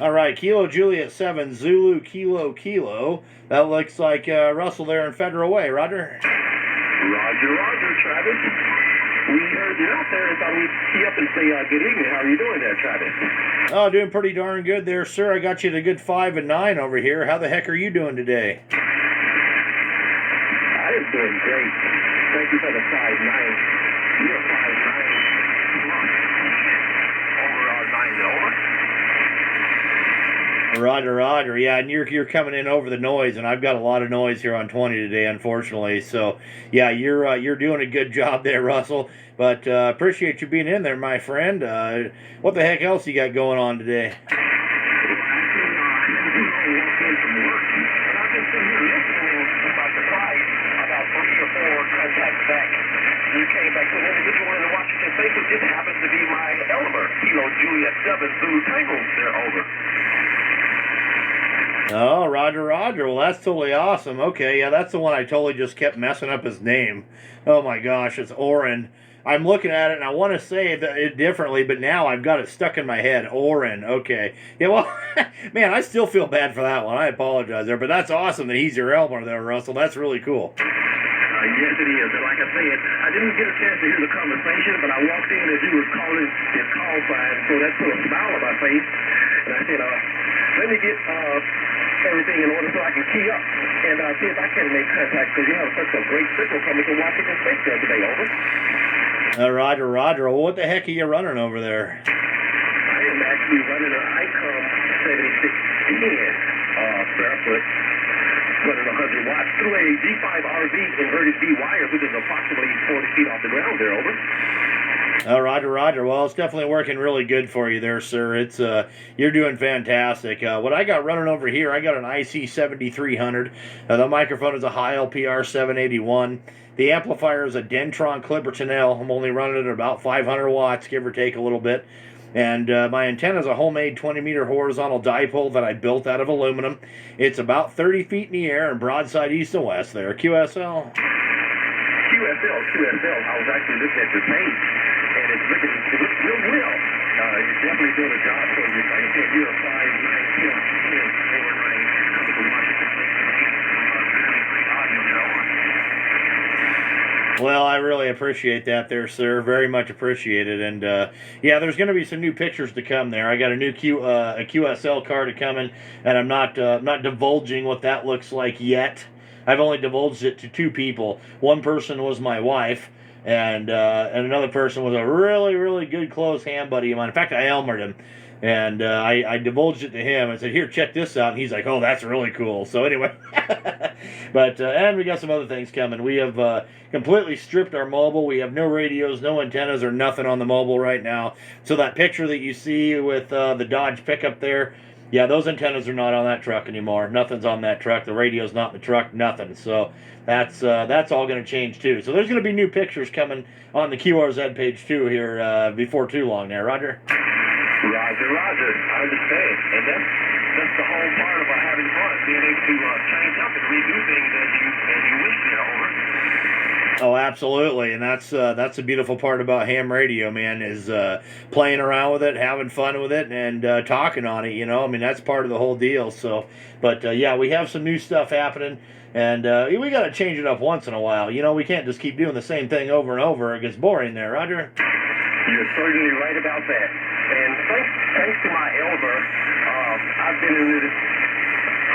All right, Kilo Juliet 7, Zulu Kilo Kilo. That looks like Russell there in Federal Way. Roger? Roger, Travis. We heard you out there and thought we'd see up and say good evening. How are you doing there, Travis? Oh, doing pretty darn good there, sir. I got you at a good 5 and 9 over here. How the heck are you doing today? I am doing great. Thank you for the 5-9. You're 5-9. Over 9 over. Roger. Yeah, and you're coming in over the noise, and I've got a lot of noise here on 20 today, unfortunately. So, yeah, you're doing a good job there, Russell. But appreciate you being in there, my friend. What the heck else you got going on today? You came back to an individual in the Washington State who just happens to be my Elmer, Kilo Juliet 7 Zulu Tango. They're over. Oh, Roger. Well, that's totally awesome. Okay, yeah, that's the one I totally just kept messing up his name. Oh my gosh, it's Oren. I'm looking at it and I want to say it differently, but now I've got it stuck in my head. Oren, okay. Yeah, well, man, I still feel bad for that one. I apologize there, but that's awesome that he's your Elmer there, Russell. That's really cool. Yes, it is. And like I said, I didn't get a chance to hear the conversation, but I walked in as you were calling his call sign, so that put a smile on my face. And I said, let me get everything in order so I can key up and see if I can make contact because you have such a great signal coming from Washington State there today. Over. Roger, Roger. Well, what the heck are you running over there? I am actually running an ICOM 7610 barefoot, running 100 watts through a D5RV inverted D wires, which is approximately 40 feet off the ground there. Over. Roger, Roger. Well, it's definitely working really good for you there, sir. It's you're doing fantastic. What I got running over here, I got an IC 7300. The microphone is a high LPR 781. The amplifier is a Dentron Clipperton L. I'm only running it at about 500 watts, give or take a little bit. And my antenna is a homemade 20-meter horizontal dipole that I built out of aluminum. It's about 30 feet in the air and broadside east and west there. QSL. QSL. I was actually looking at your page, and it looks real well. You're definitely doing a job for you. Like I said, you're a 5'9", 10, Well, I really appreciate that there, sir. Very much appreciated. And, yeah, there's going to be some new pictures to come there. I got a new a QSL card coming, and I'm not divulging what that looks like yet. I've only divulged it to 2 people. One person was my wife, and another person was a really, really good close hand buddy of mine. In fact, I Elmered him. And I divulged it to him and said, here, check this out. And he's like, oh, that's really cool. So anyway, but and we got some other things coming. We have completely stripped our mobile. We have no radios, no antennas, or nothing on the mobile right now. So that picture that you see with the Dodge pickup there, yeah, those antennas are not on that truck anymore. Nothing's on that truck. The radio's not in the truck, nothing. So that's all going to change too. So there's going to be new pictures coming on the QRZ page too here before too long there, Roger. Roger. I understand. And that's the whole part about having fun, being able to change up and redo things as you wish to. Over. Oh, absolutely, and that's the beautiful part about ham radio, man, is playing around with it, having fun with it, and talking on it. You know, I mean, that's part of the whole deal. So, but yeah, we have some new stuff happening, and we got to change it up once in a while. You know, we can't just keep doing the same thing over and over. It gets boring there, Roger. You're certainly right about that. And thanks to my elder, I've been in this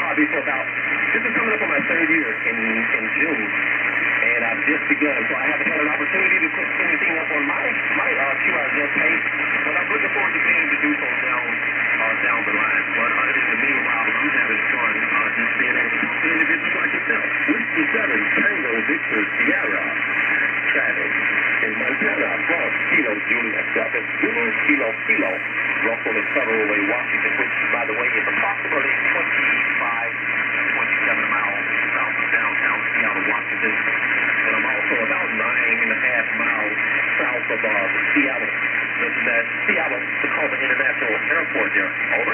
hobby for this is coming up on my 3rd year in June. And I've just begun, so I haven't had an opportunity to put anything up on my QRZ page, but I'm looking forward to being able to do so down the line. But in the meanwhile, I'm having fun just being able to talk to individuals like yourself. Whiskey 7, Tango Victor Sierra, Travis, in Montana, from Kilo Juliet 7, Kilo, Russell and Federal Way, Washington, which, by the way, is approximately 27 miles south of downtown Seattle, Washington. And I'm also about 9.5 miles south of Seattle Tacoma International Airport there. Over.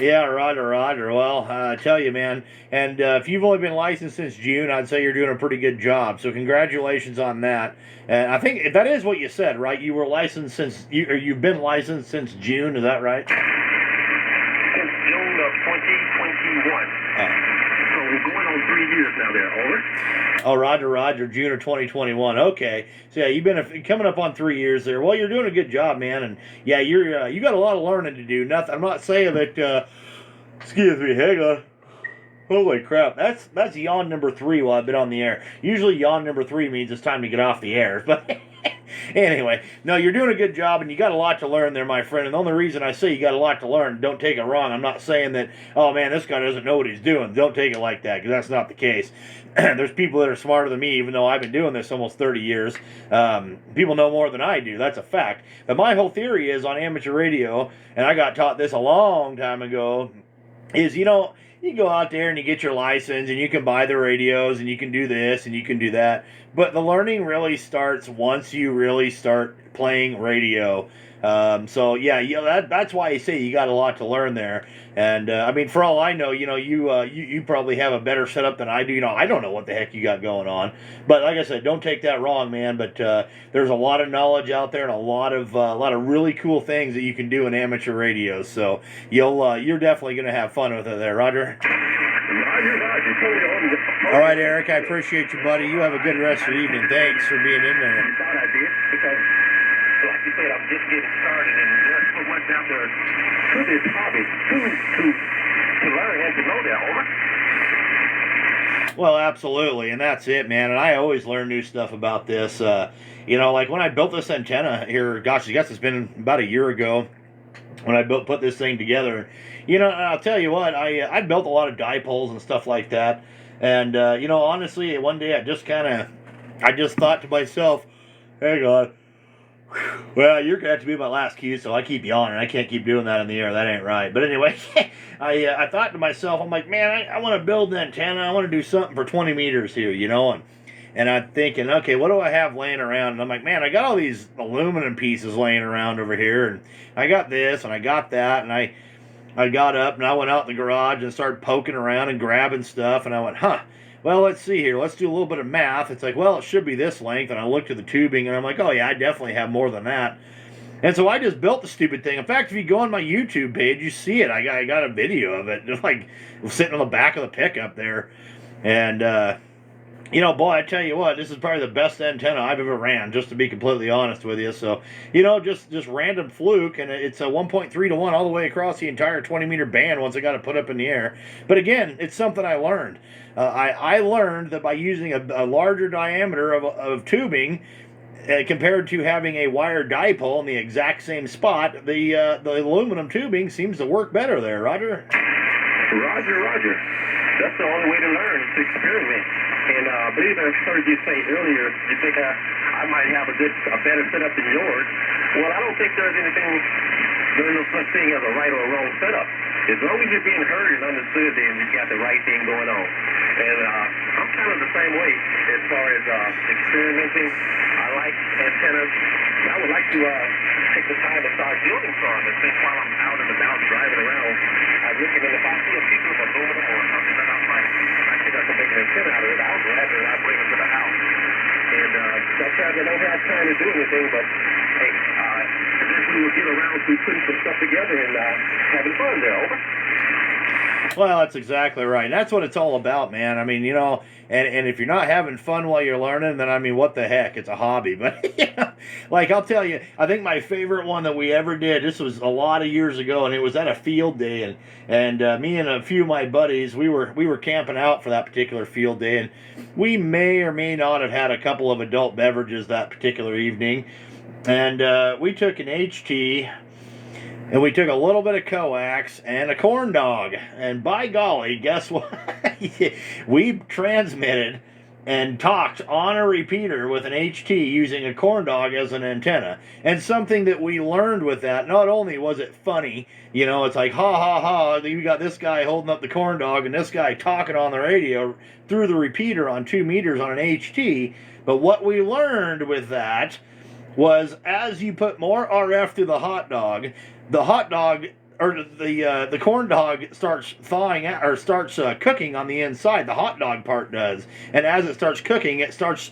Yeah, Roger. Well, I tell you, man, and if you've only been licensed since June, I'd say you're doing a pretty good job. So congratulations on that. And I think that is what you said, right? You were licensed you've been licensed since June. Is that right? Since June of 2021. So we're going on 3 years now there. Over. Oh, Roger, June of 2021. Okay, so yeah, you've been coming up on 3 years there. Well, you're doing a good job, man, and yeah, you got a lot of learning to do. I'm not saying that. Excuse me, hang on. Holy crap, that's yawn number 3 while I've been on the air. Usually yawn number 3 means it's time to get off the air, but anyway, no, you're doing a good job, and you got a lot to learn there, my friend. And the only reason I say you got a lot to learn, don't take it wrong. I'm not saying that, oh man, this guy doesn't know what he's doing. Don't take it like that, because that's not the case. There's people that are smarter than me, even though I've been doing this almost 30 years. People know more than I do. That's a fact. But my whole theory is on amateur radio, and I got taught this a long time ago, is, you go out there and you get your license and you can buy the radios and you can do this and you can do that. But the learning really starts once you really start playing radio. So yeah, that's why I say you got a lot to learn there. And I mean, for all I know, you probably have a better setup than I do. I don't know what the heck you got going on. But like I said, don't take that wrong, man. But there's a lot of knowledge out there and a lot of really cool things that you can do in amateur radio. So you're definitely going to have fun with it there, Roger. All right, Eric, I appreciate you, buddy. You have a good rest of your evening. Thanks for being in there. I thought I did because, like you said, I'm just getting started, and there's so much out there to this hobby to learn and to know that, over. Well, absolutely, and that's it, man. And I always learn new stuff about this. You know, like when I built this antenna here, gosh, I guess it's been about a year ago when I put this thing together. You know, and I'll tell you what, I built a lot of dipoles and stuff like that. And, you know, honestly, one day I just thought to myself, hang on, well, you're going to have to be my last cue, so I keep yawning. I can't keep doing that in the air. That ain't right. But anyway, I thought to myself, I'm like, man, I want to build an antenna. I want to do something for 20 meters here, you know, and I'm thinking, okay, what do I have laying around? And I'm like, man, I got all these aluminum pieces laying around over here, and I got this, and I got that, and I got up, and I went out in the garage and started poking around and grabbing stuff, and I went, well, let's see here. Let's do a little bit of math. It's like, well, it should be this length, and I looked at the tubing, and I'm like, oh, yeah, I definitely have more than that. And so I just built the stupid thing. In fact, if you go on my YouTube page, you see it. I got a video of it, just like sitting on the back of the pickup there, and, you know, boy, I tell you what, this is probably the best antenna I've ever ran, just to be completely honest with you. So, you know, just random fluke, and it's a 1.3 to 1 all the way across the entire 20-meter band once I got it put up in the air. But again, it's something I learned. I learned that by using a larger diameter of tubing, compared to having a wire dipole in the exact same spot, the aluminum tubing seems to work better there, Roger. Roger. That's the only way to learn, is to experiment. And I believe I heard you say earlier, you think I might have a better setup than yours. Well, I don't think there's no such thing as a right or a wrong setup. As long as you're being heard and understood, then you got the right thing going on. And I'm kind of the same way as far as experimenting. I like antennas. I would like to take the time to start building some. And think while I'm out and about driving around, I'm looking, and if I see a piece of aluminum or something that I like, and I think I can make an antenna out of it, I'll grab it and I'll bring it to the house. And sometimes I don't have time to do anything, but hey, eventually we'll get around to putting some stuff together and having fun there, over. Well, that's exactly right. That's what it's all about, man. I mean, you know, and if you're not having fun while you're learning, then I mean, what the heck? It's a hobby. But, you know, like I'll tell you, I think my favorite one that we ever did, this was a lot of years ago, and it was at a field day, and me and a few of my buddies, we were camping out for that particular field day, and we may or may not have had a couple of adult beverages that particular evening, and we took an HT. And we took a little bit of coax and a corn dog. And by golly, guess what? We transmitted and talked on a repeater with an HT using a corn dog as an antenna. And something that we learned with that, not only was it funny, you know, it's like, ha ha ha, you got this guy holding up the corn dog and this guy talking on the radio through the repeater on 2 meters on an HT. But what we learned with that was as you put more RF through the hot dog or the corn dog starts thawing out, or starts cooking on the inside. The hot dog part does, and as it starts cooking,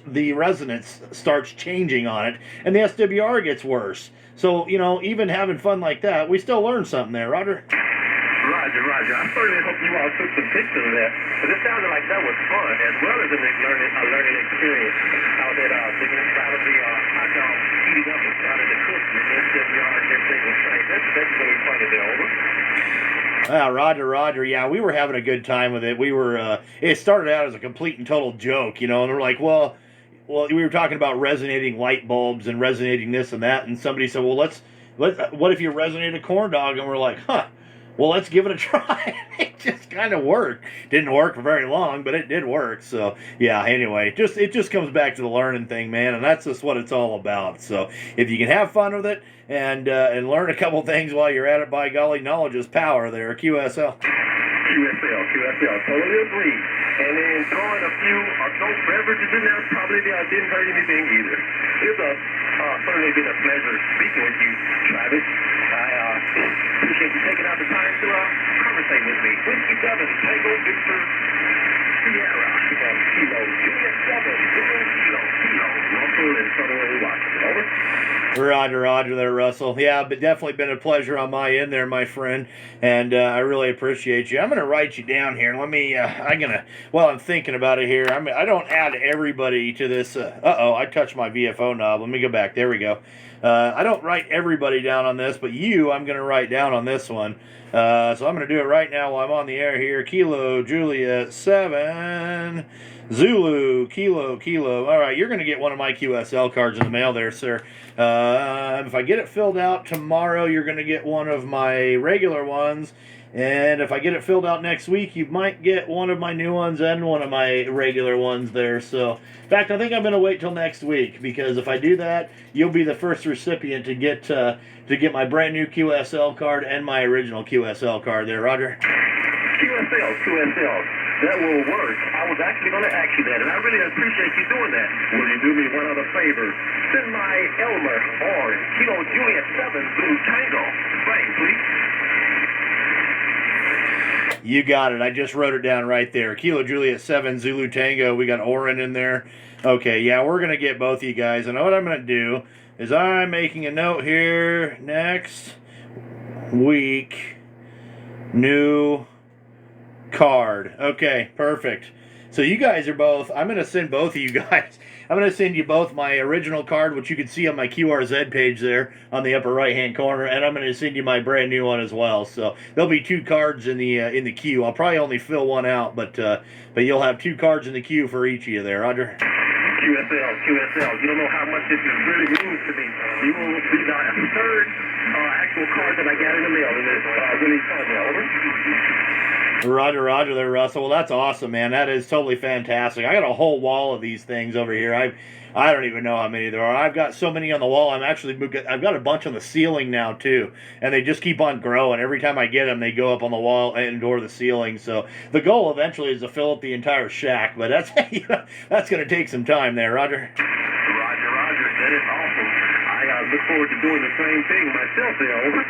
the resonance starts changing on it, and the SWR gets worse. So, you know, even having fun like that, we still learn something there, Roger. Roger. I certainly hope you all took some pictures of that, because it sounded like that was fun, as well as a learning experience out at the inside of the hot dog heating up and started to cook, and the SWR and everything was straight. That's really funny there, over. Roger. Yeah, we were having a good time with it. It started out as a complete and total joke, you know, and we're like, well, we were talking about resonating light bulbs and resonating this and that, and somebody said, well, what if you resonate a corn dog? And we're like, well, let's give it a try. It just kind of worked. Didn't work for very long, but it did work. So, yeah, anyway, it just comes back to the learning thing, man, and that's just what it's all about. So, if you can have fun with it and learn a couple things while you're at it, by golly, knowledge is power there, QSL. QSL, totally agree. And then throwing a few adult beverages in there probably didn't hurt anything either. It's certainly been a pleasure speaking with you, Travis. I appreciate you taking out the time to conversate with me. Whiskey 7, Tango Victor Sierra, Kilo, Juliet 7, Kilo, Russell and Southern Washington. Over. Roger there, Russell. Yeah, but definitely been a pleasure on my end there, my friend, and I really appreciate you. I'm going to write you down here. Let me, I'm thinking about it here. I don't add everybody to this. I touched my VFO knob. Let me go back. There we go. I don't write everybody down on this, but I'm going to write down on this one. So I'm going to do it right now while I'm on the air here. Kilo Juliet 7 Zulu Kilo. All right, you're going to get one of my QSL cards in the mail there, sir. If I get it filled out tomorrow, you're going to get one of my regular ones. And if I get it filled out next week, you might get one of my new ones and one of my regular ones there. So, in fact, I think I'm going to wait till next week, because if I do that, you'll be the first recipient to get my brand new QSL card and my original QSL card there, Roger. QSL. That will work. I was actually going to ask you that, and I really appreciate you doing that. Will you do me one other favor? Send my Elmer or Kilo Juliet 7 Blue Tango. Right, please. You got it. I just wrote it down right there. Kilo Juliet 7 Zulu Tango. We got Oren in there. Okay, yeah, we're going to get both of you guys. And what I'm going to do is I'm making a note here. Next week, new card. Okay, perfect. So you guys are both, I'm going to send both of you guys, I'm going to send you both my original card, which you can see on my QRZ page there on the upper right hand corner, and I'm going to send you my brand new one as well. So there'll be 2 cards in the queue. I'll probably only fill one out, but you'll have 2 cards in the queue for each of you there, Roger. QSL. You don't know how much this really means to me. You will be the third actual card that I got in the mail, and it's really fun now. Over. Roger there, Russell. Well, that's awesome, man. That is totally fantastic. I got a whole wall of these things over here. I don't even know how many there are. I've got so many on the wall. I've got a bunch on the ceiling now too, and they just keep on growing. Every time I get them, they go up on the wall and or the ceiling. So the goal eventually is to fill up the entire shack, but that's that's going to take some time there, Roger. Roger. That is awesome. I look forward to doing the same thing myself there. Over.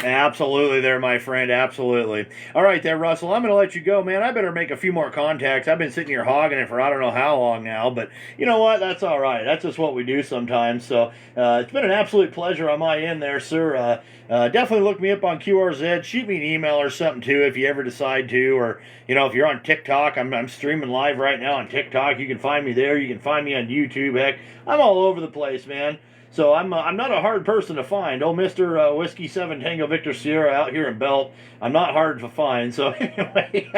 Absolutely there, my friend. Absolutely. All right there, Russell. I'm going to let you go, man. I better make a few more contacts. I've been sitting here hogging it for I don't know how long now, but you know what? That's all right. That's just what we do sometimes. So it's been an absolute pleasure on my end there, sir. Definitely look me up on QRZ. Shoot me an email or something, too, if you ever decide to. Or, if you're on TikTok, I'm streaming live right now on TikTok. You can find me there. You can find me on YouTube. Heck, I'm all over the place, man. So I'm not a hard person to find. Oh, Mr. Whiskey 7 Tango Victor Sierra out here in Belt. I'm not hard to find. So anyway,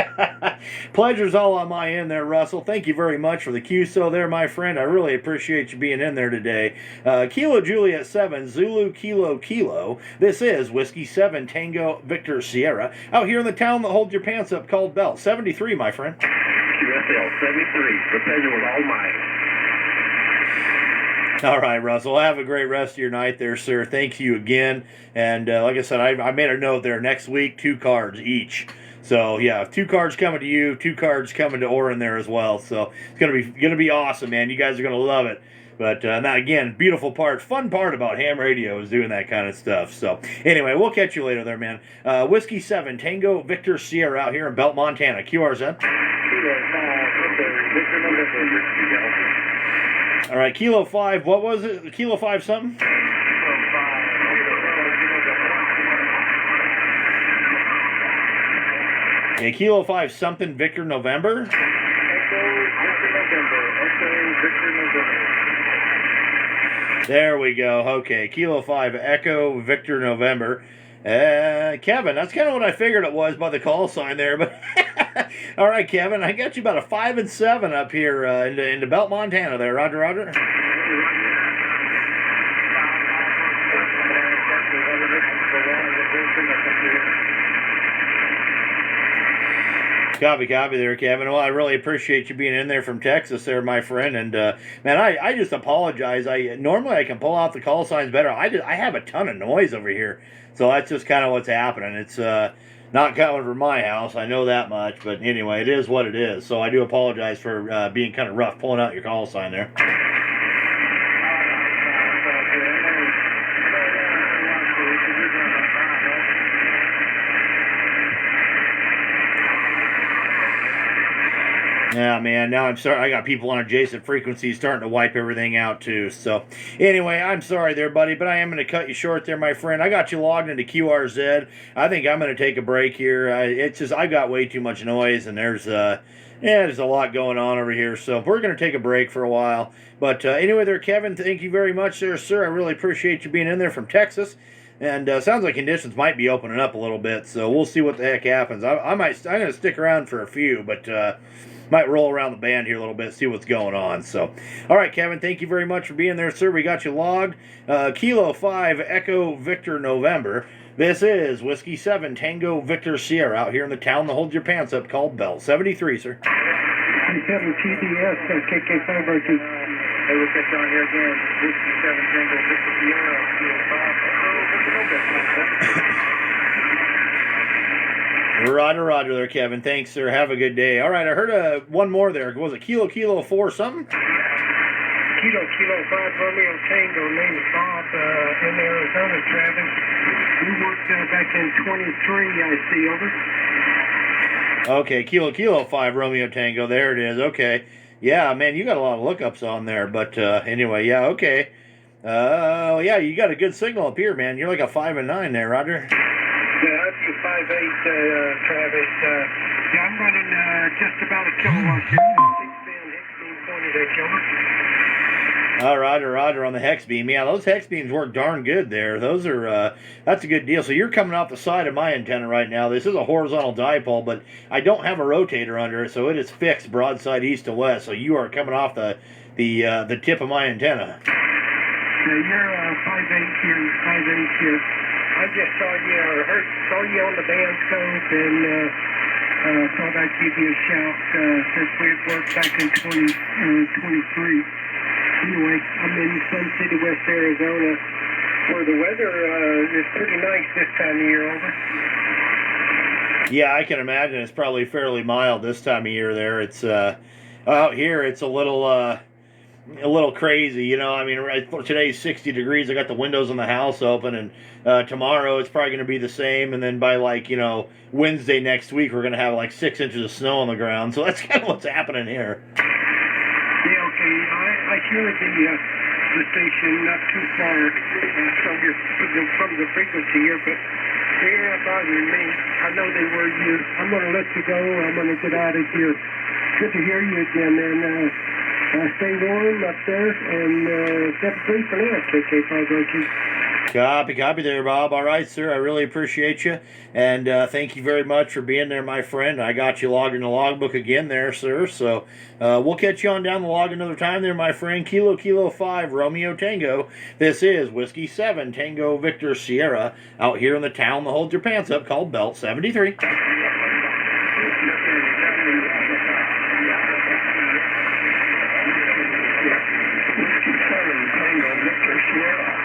pleasure's all on my end there, Russell. Thank you very much for the QSO there, my friend. I really appreciate you being in there today. Kilo Juliet 7 Zulu Kilo. This is Whiskey 7 Tango Victor Sierra out here in the town that holds your pants up called Belt. 73, my friend. QSL 73. The pleasure was all mine. All right, Russell. Have a great rest of your night there, sir. Thank you again. And like I said, I made a note there. Next week, 2 cards each. So yeah, 2 cards coming to you, 2 cards coming to Oren there as well. So it's gonna be awesome, man. You guys are gonna love it. But now again, fun part about ham radio is doing that kind of stuff. So anyway, we'll catch you later there, man. Whiskey 7 Tango Victor Sierra out here in Belt, Montana. QRZ. All right, Kilo 5, what was it? Kilo 5 something? Yeah, Kilo 5 something, Victor November? There we go. Okay, Kilo 5, Echo, Victor November. Kevin, that's kind of what I figured it was by the call sign there, but all right, Kevin, I got you about a 5 and 7 up here into Belt, Montana there. Roger. Copy there, Kevin. Well, I really appreciate you being in there from Texas there, my friend. And, man, I just apologize. Normally I can pull out the call signs better. I have a ton of noise over here. So that's just kind of what's happening. It's not coming from my house. I know that much. But anyway, it is what it is. So I do apologize for being kind of rough pulling out your call sign there. Yeah, man. Now I'm sorry. I got people on adjacent frequencies starting to wipe everything out too. So, anyway, I'm sorry there, buddy, but I am going to cut you short there, my friend. I got you logged into QRZ. I think I'm going to take a break here. It's just I got way too much noise, and there's a lot going on over here. So we're going to take a break for a while. But anyway, there, Kevin. Thank you very much, there, sir. I really appreciate you being in there from Texas. And sounds like conditions might be opening up a little bit, so we'll see what the heck happens. I'm going to stick around for a few, but might roll around the band here a little bit, see what's going on. So, all right, Kevin, thank you very much for being there, sir. We got you logged. Kilo 5 Echo Victor November. This is Whiskey 7 Tango Victor Sierra out here in the town that holds your pants up called Bell 73, sir. 7 TBS, KK5 Archie. Hey, we'll get on here again. Whiskey 7 Tango Victor Sierra, Kilo 5 Echo Victor November. Roger there, Kevin. Thanks, sir. Have a good day. All right, I heard one more there. Was it Kilo 4 something? Kilo 5 Romeo Tango, name is Bob, in Arizona, Travis. We worked back in 23, I see, over. Okay, Kilo 5 Romeo Tango. There it is. Okay. Yeah, man, you got a lot of lookups on there. But anyway, yeah, okay. Yeah, you got a good signal up here, man. You're like a 5 and 9 there, Roger. Yeah, I'd be 5'8", Travis. Yeah, I'm running just about a kilowatt here. 6-band hex beam pointed at killer. Oh, Roger on the hex beam. Yeah, those hex beams work darn good there. Those are that's a good deal. So you're coming off the side of my antenna right now. This is a horizontal dipole, but I don't have a rotator under it, so it is fixed broadside east to west. So you are coming off the tip of my antenna. Yeah, you're 5'8" here. I just saw you on the band scope and thought I'd give you a shout since we had worked back in 23. Anyway, I'm in Sun City, West Arizona, where the weather is pretty nice this time of year, over. Yeah, I can imagine it's probably fairly mild this time of year there. It's out here it's a little crazy, you know. I mean, today's 60 degrees. I got the windows in the house open, and tomorrow it's probably going to be the same. And then by Wednesday next week, we're going to have like 6 inches of snow on the ground. So that's kind of what's happening here. Yeah, okay. I hear the station not too far from the frequency here, but they're not bothering me. I know they were you. I'm going to let you go. I'm going to get out of here. Good to hear you again, man. Stay warm up there, and that's free for now, KK5 Archie. Copy there, Bob. All right, sir. I really appreciate you, and thank you very much for being there, my friend. I got you logged in the logbook again there, sir. So we'll catch you on down the log another time there, my friend. Kilo 5 Romeo Tango. This is Whiskey 7 Tango Victor Sierra out here in the town that holds your pants up called Belt 73.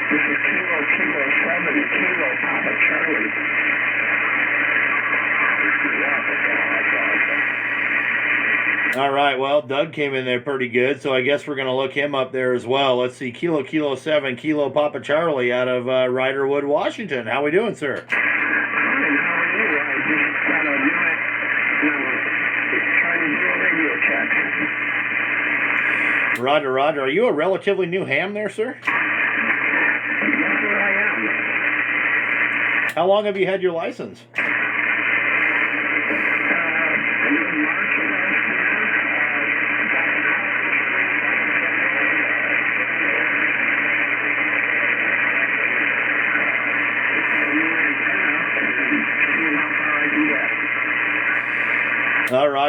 This is Kilo 7 Kilo Papa Charlie. All right, well, Doug came in there pretty good, so I guess we're going to look him up there as well. Let's see, Kilo 7 Kilo Papa Charlie out of Riderwood, Washington. How we doing, sir? Fine, how are you? I just got a minute, and I'm trying to do a radio check. Roger. Are you a relatively new ham there, sir? How long have you had your license?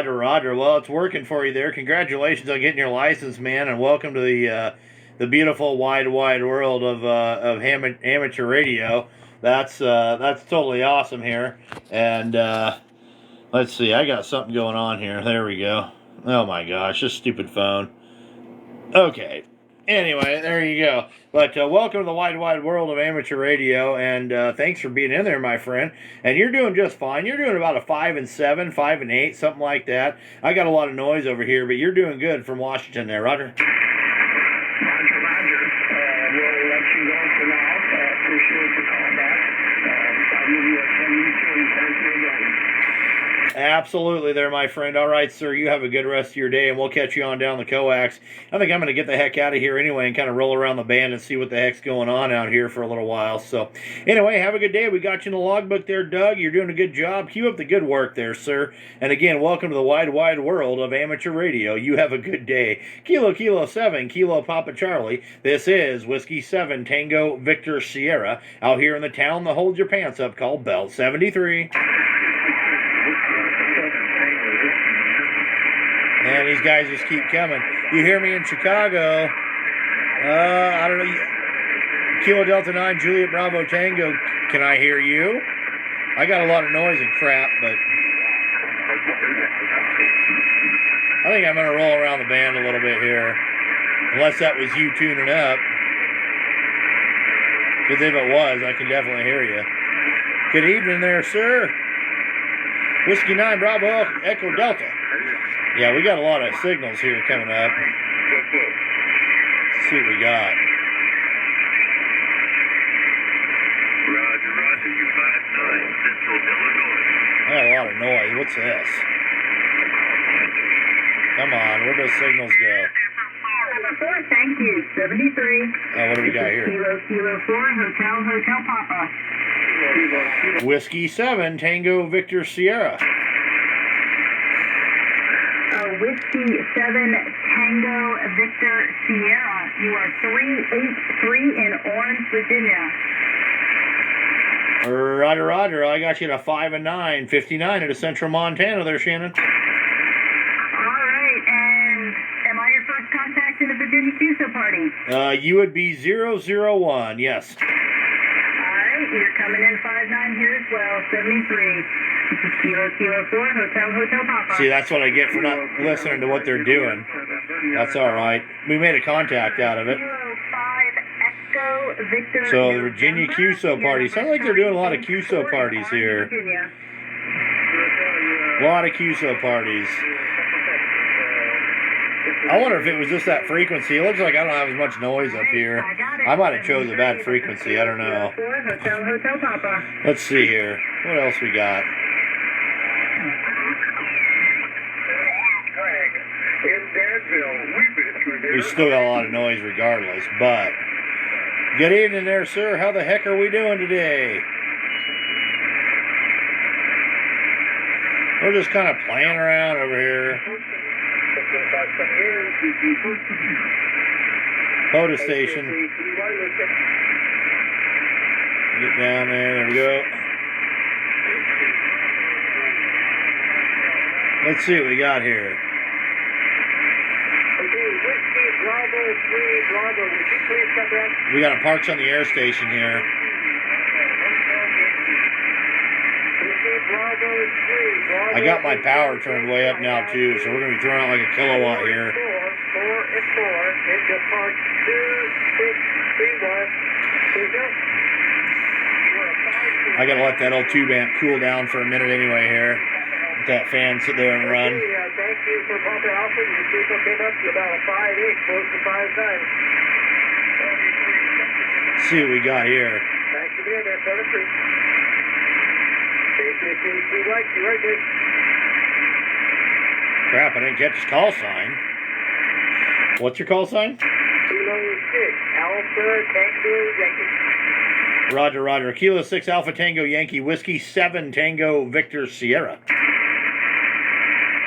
Roger. Well, it's working for you there. Congratulations on getting your license, man, and welcome to the beautiful wide world of amateur radio. That's totally awesome here. And let's see, I got something going on here. There we go. Oh my gosh, this stupid phone. Okay. Anyway, there you go. But welcome to the wide world of amateur radio, and thanks for being in there, my friend. And you're doing just fine. You're doing about a 5 and 7, 5 and 8, something like that. I got a lot of noise over here, but you're doing good from Washington there, Roger. Roger. We'll let you go for now. Appreciate the call back. I'll give you a 10 and thank you again. Absolutely there, my friend. All right, sir, you have a good rest of your day, and we'll catch you on down the coax. I think I'm going to get the heck out of here anyway and kind of roll around the band and see what the heck's going on out here for a little while. So, anyway, have a good day. We got you in the logbook there, Doug. You're doing a good job. Keep up the good work there, sir. And again, welcome to the wide, wide world of amateur radio. You have a good day. Kilo 7, Kilo Papa Charlie. This is Whiskey 7, Tango Victor Sierra, out here in the town that holds your pants up called Belt 73. And these guys just keep coming. You hear me in Chicago. I don't know. Kilo Delta 9, Juliet Bravo Tango. Can I hear you? I got a lot of noise and crap, but I think I'm going to roll around the band a little bit here. Unless that was you tuning up. Because if it was, I can definitely hear you. Good evening there, sir. Whiskey 9 Bravo Echo Delta. Yeah, we got a lot of signals here coming up. Let's see what we got. Roger, Roger, you 5-9, Central Illinois. I got a lot of noise. What's this? Come on, where those signals go? Number 4, thank you. 73. Oh, what do we got here? Kilo 4, Hotel Papa. Whiskey 7, Tango Victor Sierra. Whiskey 7, Tango Victor Sierra. You are 383 in Orange, Virginia. Roger, Roger. I got you to 5 and 9, 59 into Central Montana there, Shannon. All right, and am I your first contact in the Virginia QSO party? You would be 001, yes. All right, you're coming in 5-9 here as well, 73. This is Kilo 4, Hotel Papa. See, that's what I get for not listening to what they're doing. That's all right. We made a contact out of it. Kilo 5, Echo Victor. So the Virginia QSO party. Sounds like they're doing a lot of QSO parties here. Virginia. A lot of QSO parties. I wonder if it was just that frequency. It looks like I don't have as much noise up here. I might have chose a bad frequency. I don't know. Hotel Papa. Let's see here. What else we got? We still got a lot of noise regardless, but good evening there, sir. How the heck are we doing today? We're just kind of playing around over here. POTUS station. Get down there. There we go. Let's see what we got here. We got a Parks on the Air station here. I got my power turned way up now too, so we're going to be throwing out like a kilowatt here. I got to let that old tube amp cool down for a minute anyway here. Let that fan sit there and run. Thank you for Papa Alpha. Your signal came up to about a 5-8, close to 5-9. Let's see what we got here. Thanks for being there, 73. KCC White, you right there. Crap, I didn't catch his call sign. What's your call sign? Kilo 6, Alpha Tango Yankee. Roger, Roger. Kilo 6 Alpha Tango Yankee, Whiskey 7 Tango Victor Sierra.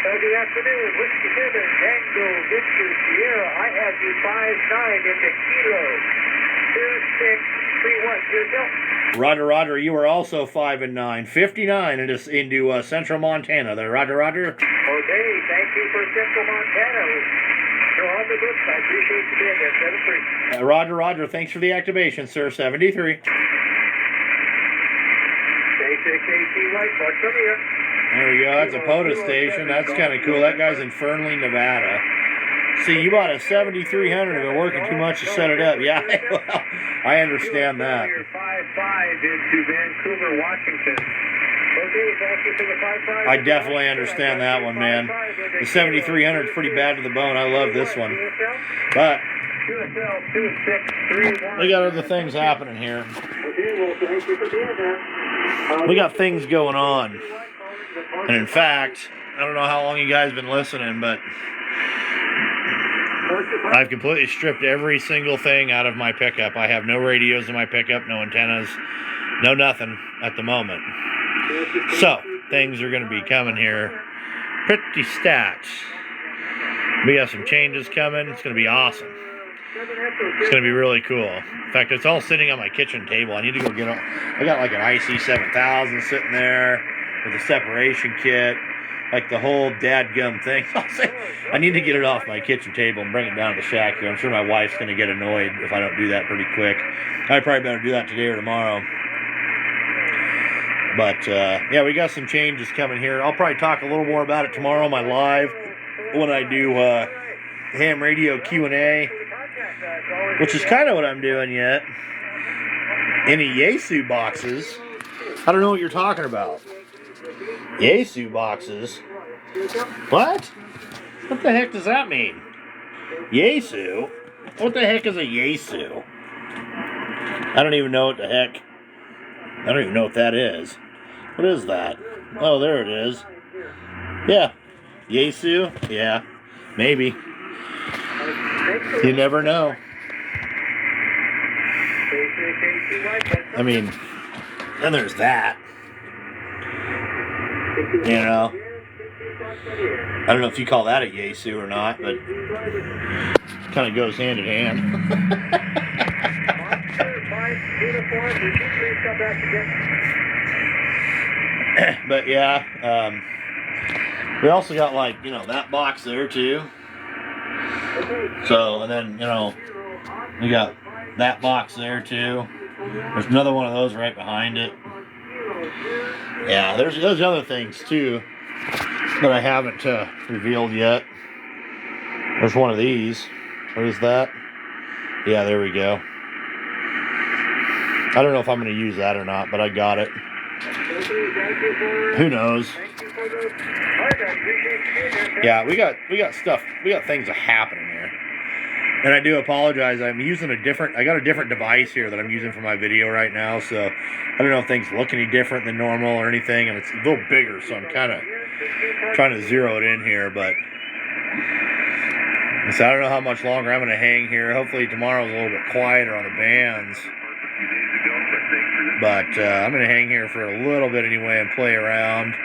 Good afternoon, Whiskey 7 Tango Victor Sierra. I have you 5-9 into Kilo 2631. Yourself. Roger, Roger. You are also 5 and 9, 59 into Central Montana. There, Roger, Roger. Okay, thank you for Central Montana. You're on the books. I appreciate you being there, 73. Roger, Roger. Thanks for the activation, sir. 73. KC White, watch from here. There we go. That's a POTUS station. That's kind of cool. That guy's in Fernley, Nevada. See, you bought a 7300 and been working too much to set it up. Yeah, well, I understand that. 5-5 into Vancouver, Washington. Okay, thank you for the 5-5. I definitely understand that one, man. The 7300 is pretty bad to the bone. I love this one. But we got other things happening here. We got things going on. And in fact, I don't know how long you guys have been listening, but I've completely stripped every single thing out of my pickup. I have no radios in my pickup, no antennas, no nothing at the moment. So, things are going to be coming here pretty stats. We got some changes coming. It's going to be awesome. It's going to be really cool. In fact, it's all sitting on my kitchen table. I need to go get it. I got like an IC7000 sitting there with a separation kit, like the whole dadgum thing. I need to get it off my kitchen table and bring it down to the shack here. I'm sure my wife's going to get annoyed if I don't do that pretty quick. I probably better do that today or tomorrow. But, yeah, we got some changes coming here. I'll probably talk a little more about it tomorrow on my live when I do ham radio Q&A, which is kind of what I'm doing yet. Any Yaesu boxes? I don't know what you're talking about. Yaesu boxes? What? What the heck does that mean? Yaesu? What the heck is a Yaesu? I don't even know what the heck. I don't even know what that is. What is that? Oh, there it is. Yeah. Yaesu? Yeah. Maybe. You never know. I mean, then there's that. You know? I don't know if you call that a Yaesu or not, but it kind of goes hand in hand. But yeah, we also got like, you know, that box there too. So, and then, you know, we got that box there too. There's another one of those right behind it. Yeah, there's other things too that I haven't revealed yet. There's one of these. What is that? Yeah, there we go. I don't know if I'm going to use that or not, but I got it. Who knows? Yeah, we got stuff. We got things happening here. And I do apologize. I'm using I got a different device here that I'm using for my video right now, so I don't know if things look any different than normal or anything, and it's a little bigger, so I'm kind of trying to zero it in here, but so I don't know how much longer I'm going to hang here. Hopefully tomorrow's a little bit quieter on the bands. But I'm going to hang here for a little bit anyway and play around.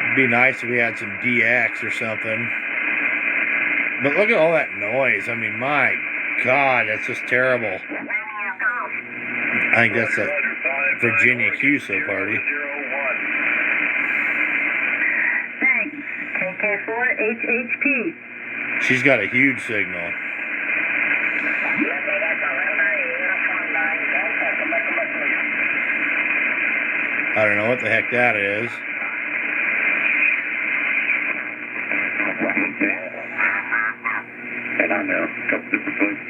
It'd be nice if we had some DX or something. But look at all that noise. I mean, my God, that's just terrible. I think that's a Virginia QSO party. Thanks. KK4HHP. She's got a huge signal. I don't know what the heck that is. And I know. A couple different places.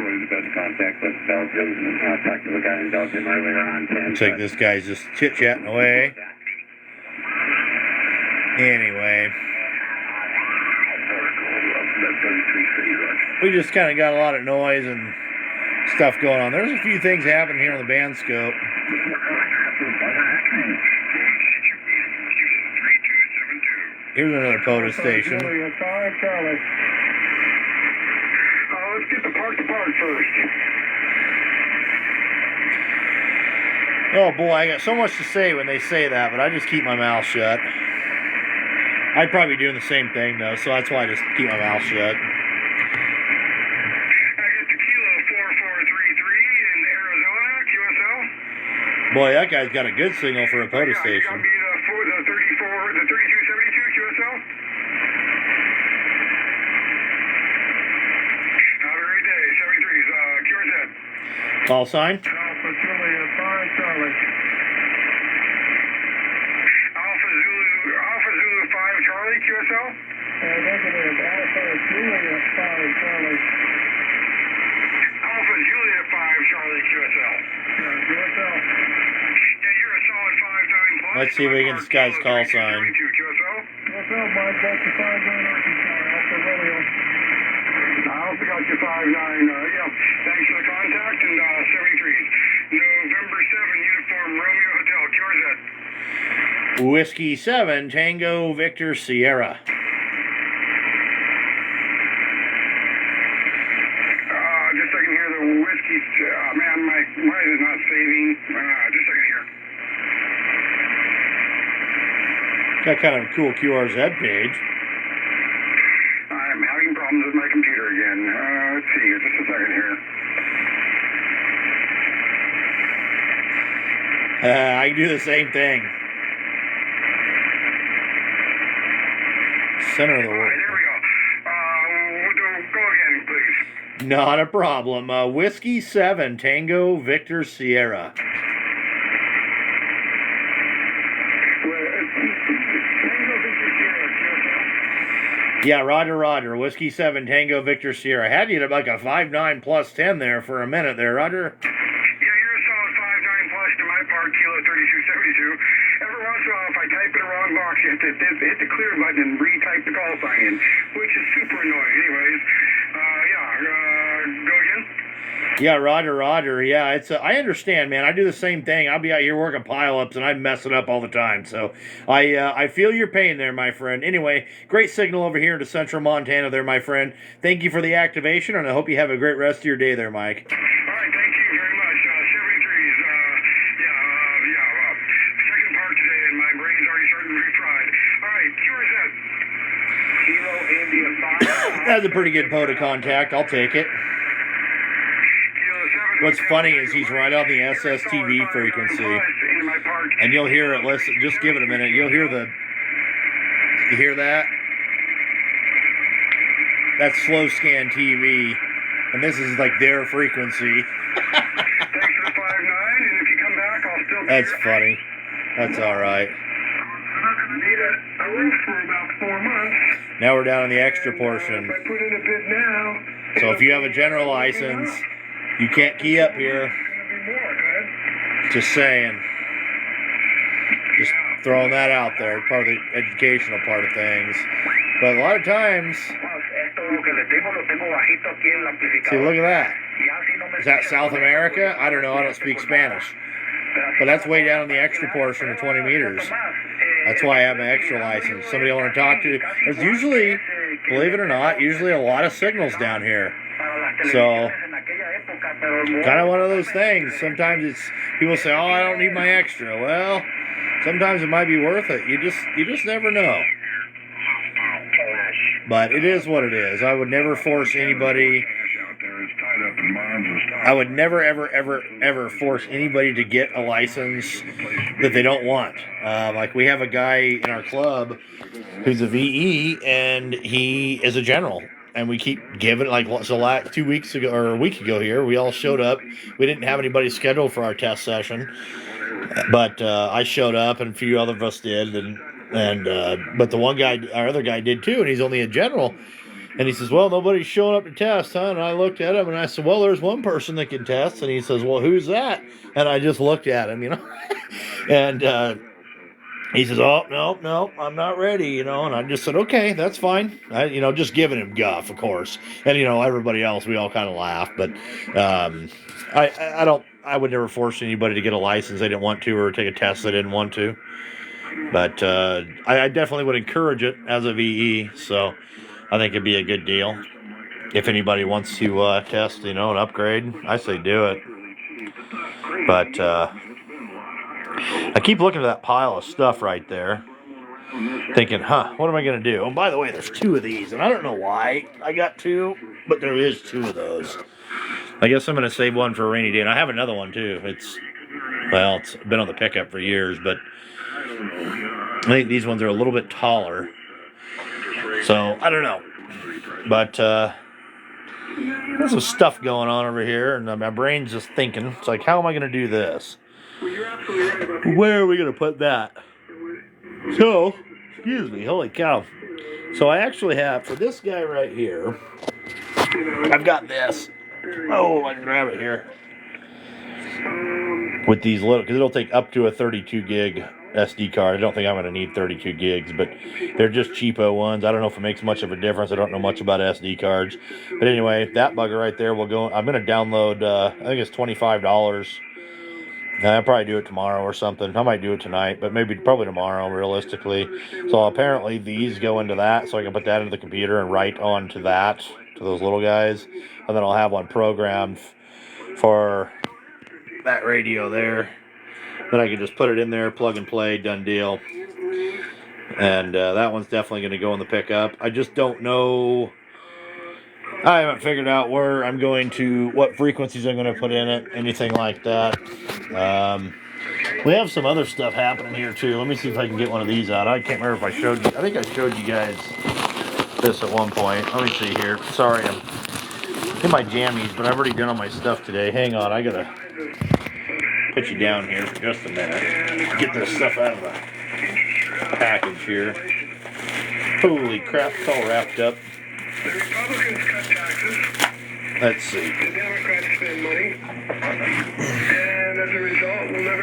Always about to contact with Belgium and contact with a guy in Belgium earlier on. Looks like this guy's just chit-chatting away. Anyway. We just kind of got a lot of noise and stuff going on. There's a few things happening here on the band scope. Here's another POTUS station. Let's get the parts apart first. Oh boy, I got so much to say when they say that, but I just keep my mouth shut. I'd probably be doing the same thing though, so that's why I just keep my mouth shut. Boy, that guy's got a good signal for a POTUS station. The 3272 QSL. Have a great day. 73's QRZ. Call sign? Alpha Julia, 5 Charlie. Alpha Zulu 5 Charlie QSL. Negative, Alpha Julia, 5 Charlie. Alpha Julia 5 Charlie QSL. QSL. Yeah, you're a solid 5-9 plus. Let's see if we can get this guy's call sign. QSL, Mike, got your 5-9 Arkansas, Alpha Romeo. I also got your 5-9. Yeah, thanks for the contact and 73's. November Whiskey 7 Tango Victor Sierra. Just a second here. The whiskey. Man, mine is not saving. Just a second here. Got kind of a cool QRZ page. I'm having problems with my computer again. Let's see here. Just a second here. I can do the same thing. Center of the All right, world. there we go. Go again, please. Not a problem. Whiskey 7 Tango Victor Sierra. Yeah, Roger. Whiskey 7 Tango Victor Sierra. Had you at like a 5.9 plus 10 there for a minute there, Roger. Yeah, you're a solid 5.9 plus to my part, Kilo 3272. Every once in a while, if I type in the wrong box, you have to hit the clear button and retype the call sign in, which is super annoying. Anyways, go again. Yeah, Roger. Yeah, it's. I understand, man. I do the same thing. I'll be out here working pile-ups, and I mess it up all the time. So I feel your pain there, my friend. Anyway, great signal over here into central Montana there, my friend. Thank you for the activation, and I hope you have a great rest of your day there, Mike. All right, thank you very much. 73s. Second part today, and my brain's already starting to be fried. All right, QRZ. Kilo India 5. That's a pretty good POTA contact. I'll take it. What's funny is he's right on the SSTV frequency, and you'll hear it. Listen, just give it a minute. You'll hear you hear that? That's slow scan TV, and this is like their frequency. Thanks for the 5.9, and if you come back, I'll still be That's here. funny. That's all right. I'm not going to need a roof for about 4 months. Now we're down in the extra portion. If I put in a bid now, So if you have a general license, you can't key up here. it's going to be more, good. Just saying. Just throwing that out there. Part of the educational part of things. But a lot of times, see, look at that. Is that South America? I don't know. I don't speak Spanish. But that's way down in the extra portion of 20 meters. That's why I have my extra license. Somebody I want to talk to. There's usually, believe it or not, usually a lot of signals down here. So, kind of one of those things. Sometimes it's, people say, oh, I don't need my extra. Well, sometimes it might be worth it. You just never know. But it is what it is. I would never force anybody. I would never, ever force anybody to get a license that they don't want. Like we have a guy in our club who's a VE, and he is a general. And we keep giving, like, so 2 weeks ago, or a week ago here, we all showed up. We didn't have anybody scheduled for our test session. But I showed up, and a few other of us did. But the one guy, our other guy did too, and he's only a general. And he says, well, nobody's showing up to test, huh? And I looked at him, and I said, well, there's one person that can test. And he says, well, who's that? And I just looked at him, and he says, oh, no, I'm not ready, And I just said, okay, that's fine. Just giving him guff, of course. And, everybody else, we all kind of laughed. But I would never force anybody to get a license they didn't want to, or take a test they didn't want to. But I definitely would encourage it as a VE. So I think it'd be a good deal. If anybody wants to test, and upgrade, I say do it. But I keep looking at that pile of stuff right there, thinking, what am I going to do? Oh, by the way, there's 2 of these, and I don't know why I got 2, but there is 2 of those. I guess I'm going to save one for a rainy day, and I have another one, too. It's been on the pickup for years, but I think these ones are a little bit taller. So, I don't know. But there's some stuff going on over here, and my brain's just thinking, it's like, how am I going to do this? Where are we going to put that? So, excuse me, holy cow. So I actually have, for this guy right here, I've got this. Oh, I can grab it here. With these little, because it'll take up to a 32 gig SD card. I don't think I'm going to need 32 gigs, but they're just cheapo ones. I don't know if it makes much of a difference. I don't know much about SD cards. But anyway, that bugger right there will go, I'm going to download, I think it's $25 I'll probably do it tomorrow or something. I might do it tonight, but probably tomorrow, realistically. So apparently these go into that, so I can put that into the computer and write onto that, to those little guys. And then I'll have one programmed for that radio there. Then I can just put it in there, plug and play, done deal. And that one's definitely going to go in the pickup. I just don't know. I haven't figured out where I'm going to, what frequencies I'm going to put in it, anything like that. We have some other stuff happening here too. Let me see if I can get one of these out. I can't remember if I showed you. I think I showed you guys this at one point. Let me see here. Sorry, I'm in my jammies, but I've already done all my stuff today. Hang on, I gotta put you down here for just a minute. Get this stuff out of the package here. Holy crap, it's all wrapped up. The Republicans cut taxes. Let's see. The Democrats spend money. And as a result, we'll never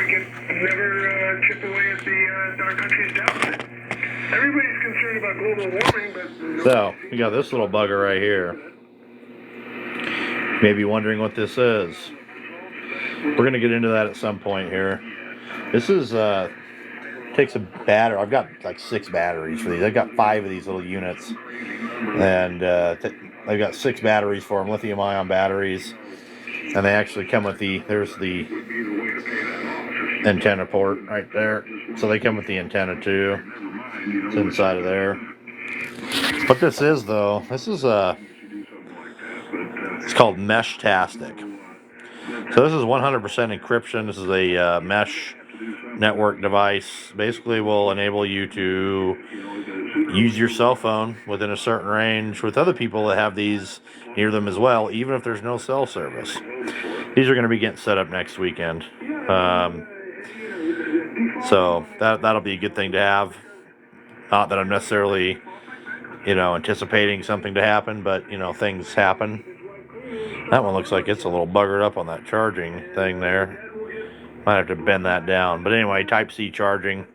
chip away at our country's deficit. Everybody's concerned about global warming, but... So, we got this little bugger right here. Maybe wondering what this is. We're going to get into that at some point here. This is, takes a battery. I've got like 6 batteries for these. I've got 5 of these little units. And I've got 6 batteries for them, lithium-ion batteries. And they actually come with there's the antenna port right there. So they come with the antenna too. It's inside of there. What this is though, this is it's called Meshtastic. So this is 100% encryption. This is a mesh network device. Basically will enable you to use your cell phone within a certain range with other people that have these near them as well, even if there's no cell service. These are going to be getting set up next weekend. So that'll be a good thing to have. Not that I'm necessarily, anticipating something to happen, but, things happen. That one looks like it's a little buggered up on that charging thing there. Might have to bend that down. But anyway, Type-C charging.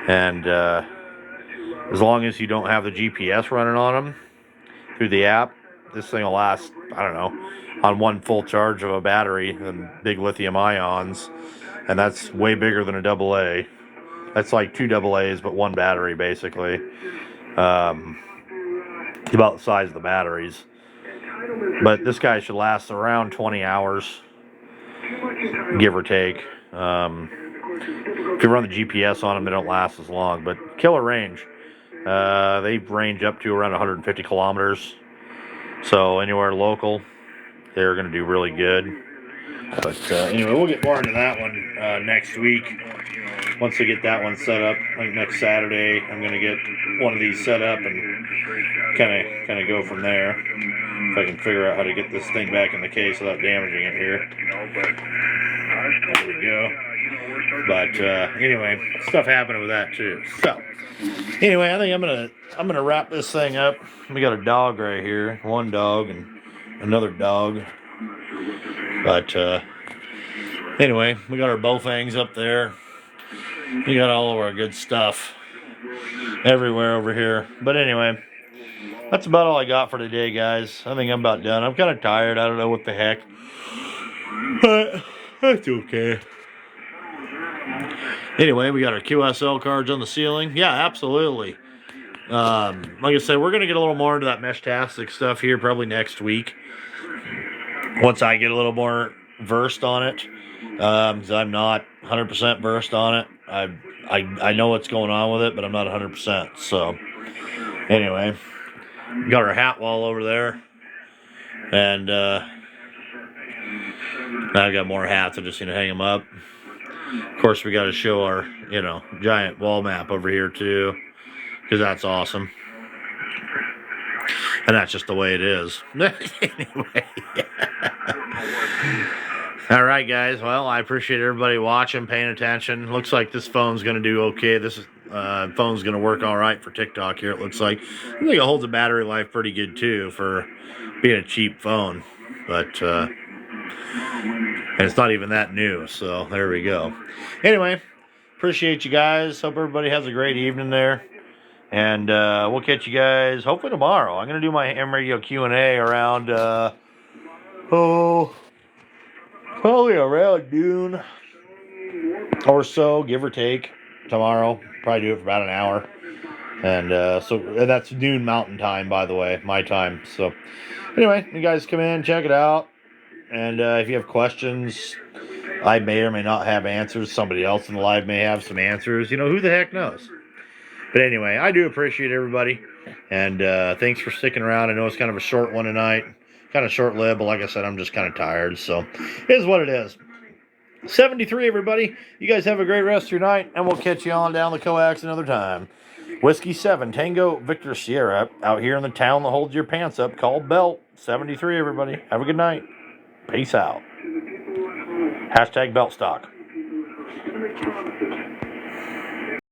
And as long as you don't have the GPS running on them through the app, this thing will last, I don't know, on one full charge of a battery and big lithium ions. And that's way bigger than a AA. That's like 2 AA's, but 1 battery, basically. About the size of the batteries. But this guy should last around 20 hours, give or take. If you run the GPS on them, they don't last as long. But killer range. They range up to around 150 kilometers. So anywhere local, they're going to do really good. But anyway, we'll get more into that one next week. Once we get that one set up, like next Saturday, I'm going to get one of these set up and kind of go from there. If I can figure out how to get this thing back in the case without damaging it here. There we go. But anyway, stuff happening with that too. So anyway, I think I'm gonna wrap this thing up. We got a dog right here, one dog and another dog. But anyway, we got our bowfangs up there. We got all of our good stuff everywhere over here. But anyway, that's about all I got for today, guys. I think I'm about done. I'm kind of tired. I don't know what the heck. But that's okay. Anyway, we got our QSL cards on the ceiling. Yeah, absolutely. Like I said, we're going to get a little more into that Meshtastic stuff here probably next week. Once I get a little more versed on it. Because I'm not 100% versed on it. I know what's going on with it, but I'm not 100%. So, anyway, got our hat wall over there. And now I've got more hats. I'm just going to hang them up. Of course, we got to show our, giant wall map over here, too. Because that's awesome. And that's just the way it is. Anyway. All right, guys. Well, I appreciate everybody watching, paying attention. Looks like this phone's going to do okay. This phone's going to work all right for TikTok here, it looks like. I think it holds a battery life pretty good, too, for being a cheap phone. But, and it's not even that new, so there we go. Anyway, appreciate you guys. Hope everybody has a great evening there. And we'll catch you guys hopefully tomorrow. I'm going to do my ham radio Q&A around, probably around noon. or so, give or take, tomorrow. Probably do it for about an hour. And and that's noon Mountain Time, by the way, my time. So anyway, you guys come in, check it out. And if you have questions, I may or may not have answers. Somebody else in the live may have some answers. Who the heck knows? But anyway, I do appreciate everybody. And thanks for sticking around. I know it's kind of a short one tonight. Kind of short-lived, but like I said, I'm just kind of tired. So it is what it is. 73, everybody. You guys have a great rest of your night. And we'll catch you on down the coax another time. Whiskey 7, Tango Victor Sierra, out here in the town that holds your pants up, called Belt. 73, everybody. Have a good night. Peace out. #BeltStock.